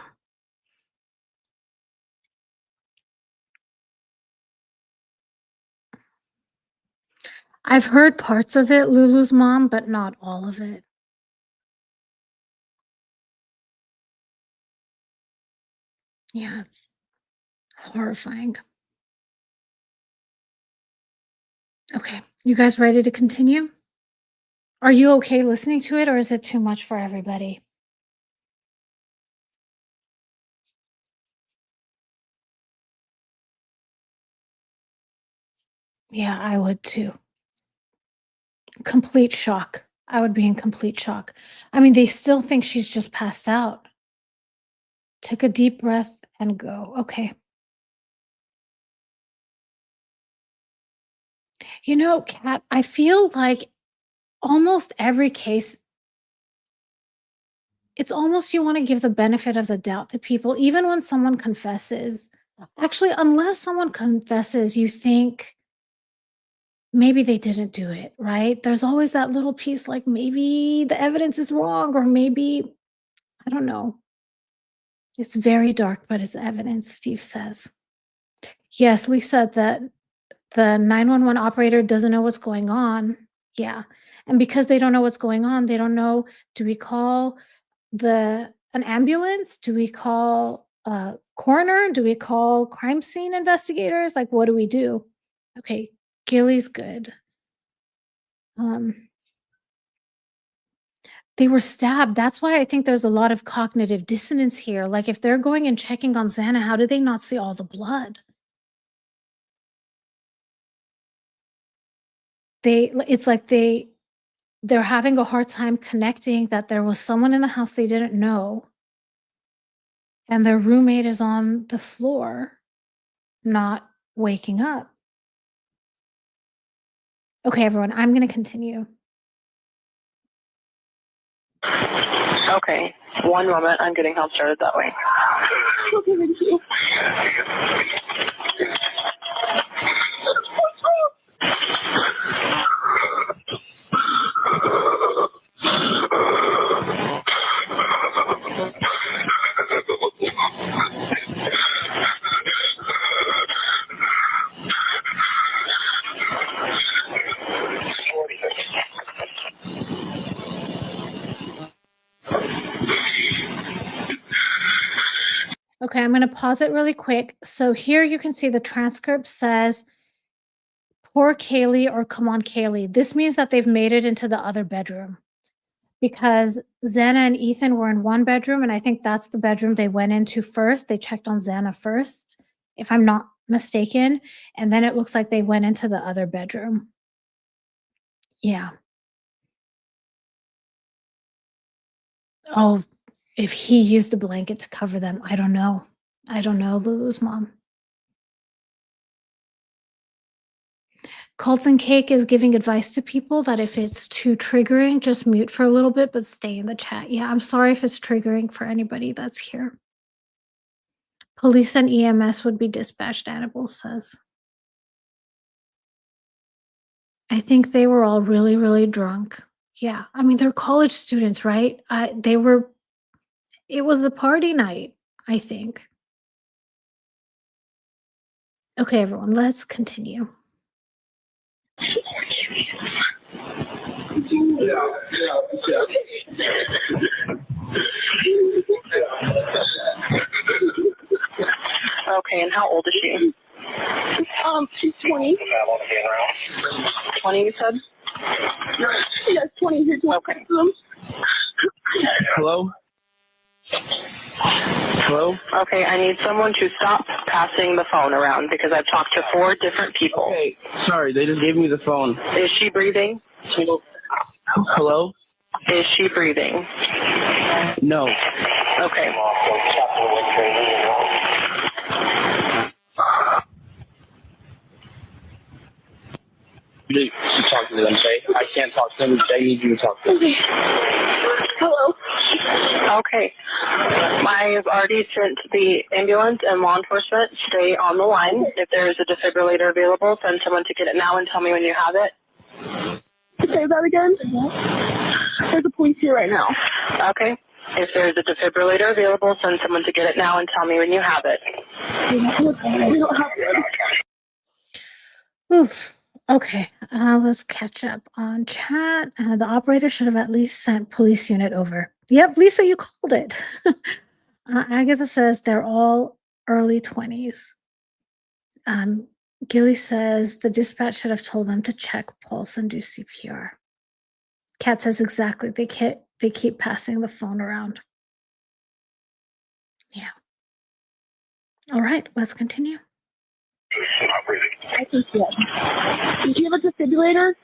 I've heard parts of it, Lulu's mom, but not all of it. Yeah, it's horrifying. Okay, you guys ready to continue? Are you okay listening to it, or is it too much for everybody? Yeah, I would too. Complete shock. I would be in complete shock. I mean, they still think she's just passed out. Took a deep breath and go. Okay. You know, Kat, I feel like almost every case, it's almost you want to give the benefit of the doubt to people, even when someone confesses. Actually, unless someone confesses, you think maybe they didn't do it, right? There's always that little piece like maybe the evidence is wrong, or maybe, I don't know. It's very dark, but it's evidence, Steve says. Yes, Lisa, that the 911 operator doesn't know what's going on. Yeah. And because they don't know what's going on, they don't know, do we call an ambulance? Do we call a coroner? Do we call crime scene investigators? Like, what do we do? Okay, Gilly's good. They were stabbed. That's why I think there's a lot of cognitive dissonance here. Like, if they're going and checking on Xana, how do they not see all the blood? It's like they're having a hard time connecting that there was someone in the house they didn't know, and their roommate is on the floor, not waking up. Okay, everyone, I'm going to continue. Okay, one moment. I'm getting help started that way. Okay, thank you. Okay, I'm going to pause it really quick. So here you can see the transcript says poor Kaylee or come on Kaylee. This means that they've made it into the other bedroom because Xana and Ethan were in one bedroom, and I think that's the bedroom they went into first. They checked on Xana first, if I'm not mistaken, and then it looks like they went into the other bedroom. Yeah. Oh, if he used a blanket to cover them, I don't know. I don't know, Lulu's mom. Colton Cake is giving advice to people that if it's too triggering, just mute for a little bit, but stay in the chat. Yeah, I'm sorry if it's triggering for anybody that's here. Police and EMS would be dispatched, Annabelle says. I think they were all really, really drunk. Yeah, I mean, they're college students, right? It was a party night, I think. Okay, everyone, let's continue. Okay, and how old is she? She's 20. 20, you said? Yes, 20. Here's one. Okay. Hello? Hello? Okay, I need someone to stop passing the phone around because I've talked to 4 different people. Okay, sorry, they just gave me the phone. Is she breathing? Hello? Is she breathing? No. Okay. You need to talk to them, okay? I can't talk to them. They need you to talk to them. Hello. Okay. I've already sent the ambulance and law enforcement. Stay on the line. If there is a defibrillator available, send someone to get it now and tell me when you have it. Say that again? There's a police here right now. Okay. If there's a defibrillator available, send someone to get it now and tell me when you have it. We don't have it. Oof. Okay, let's catch up on chat. The operator should have at least sent police unit over. Yep, Lisa, you called it. Agatha says they're all early 20s. Gilly says the dispatch should have told them to check pulse and do CPR. Kat says exactly. They keep passing the phone around. Yeah. All right, let's continue. I think yes. Do you have a defibrillator?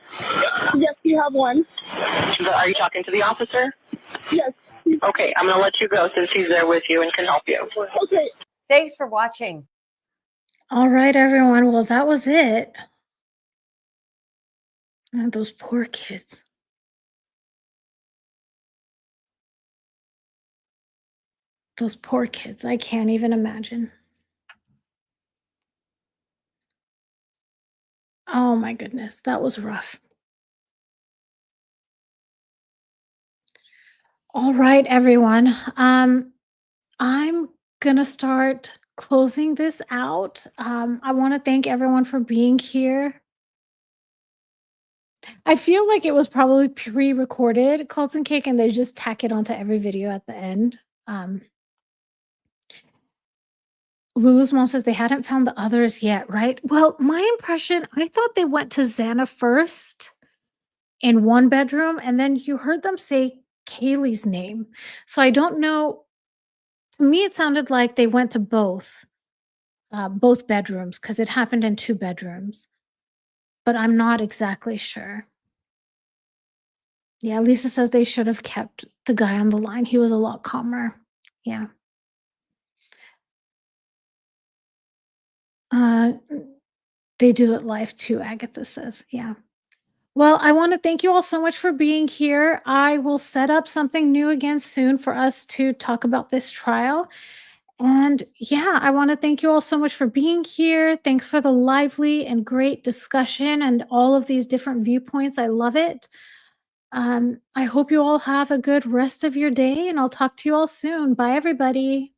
Yes, you have one. Are you talking to the officer? Yes. Okay, I'm going to let you go since he's there with you and can help you. Okay. Thanks for watching. All right, everyone. Well, that was it. And those poor kids. Those poor kids. I can't even imagine. Oh my goodness, that was rough. All right, everyone. I'm gonna start closing this out. I want to thank everyone for being here. I feel like it was probably pre-recorded, Colton Cake, and they just tack it onto every video at the end. Lulu's mom says they hadn't found the others yet, right? Well, my impression, I thought they went to Xana first in one bedroom, and then you heard them say Kaylee's name. So I don't know. To me, it sounded like they went to both bedrooms because it happened in 2 bedrooms. But I'm not exactly sure. Yeah, Lisa says they should have kept the guy on the line. He was a lot calmer. Yeah. They do it live too, Agatha says. Yeah. Well, I want to thank you all so much for being here. I will set up something new again soon for us to talk about this trial. And yeah, I want to thank you all so much for being here. Thanks for the lively and great discussion and all of these different viewpoints. I love it. I hope you all have a good rest of your day, and I'll talk to you all soon. Bye, everybody.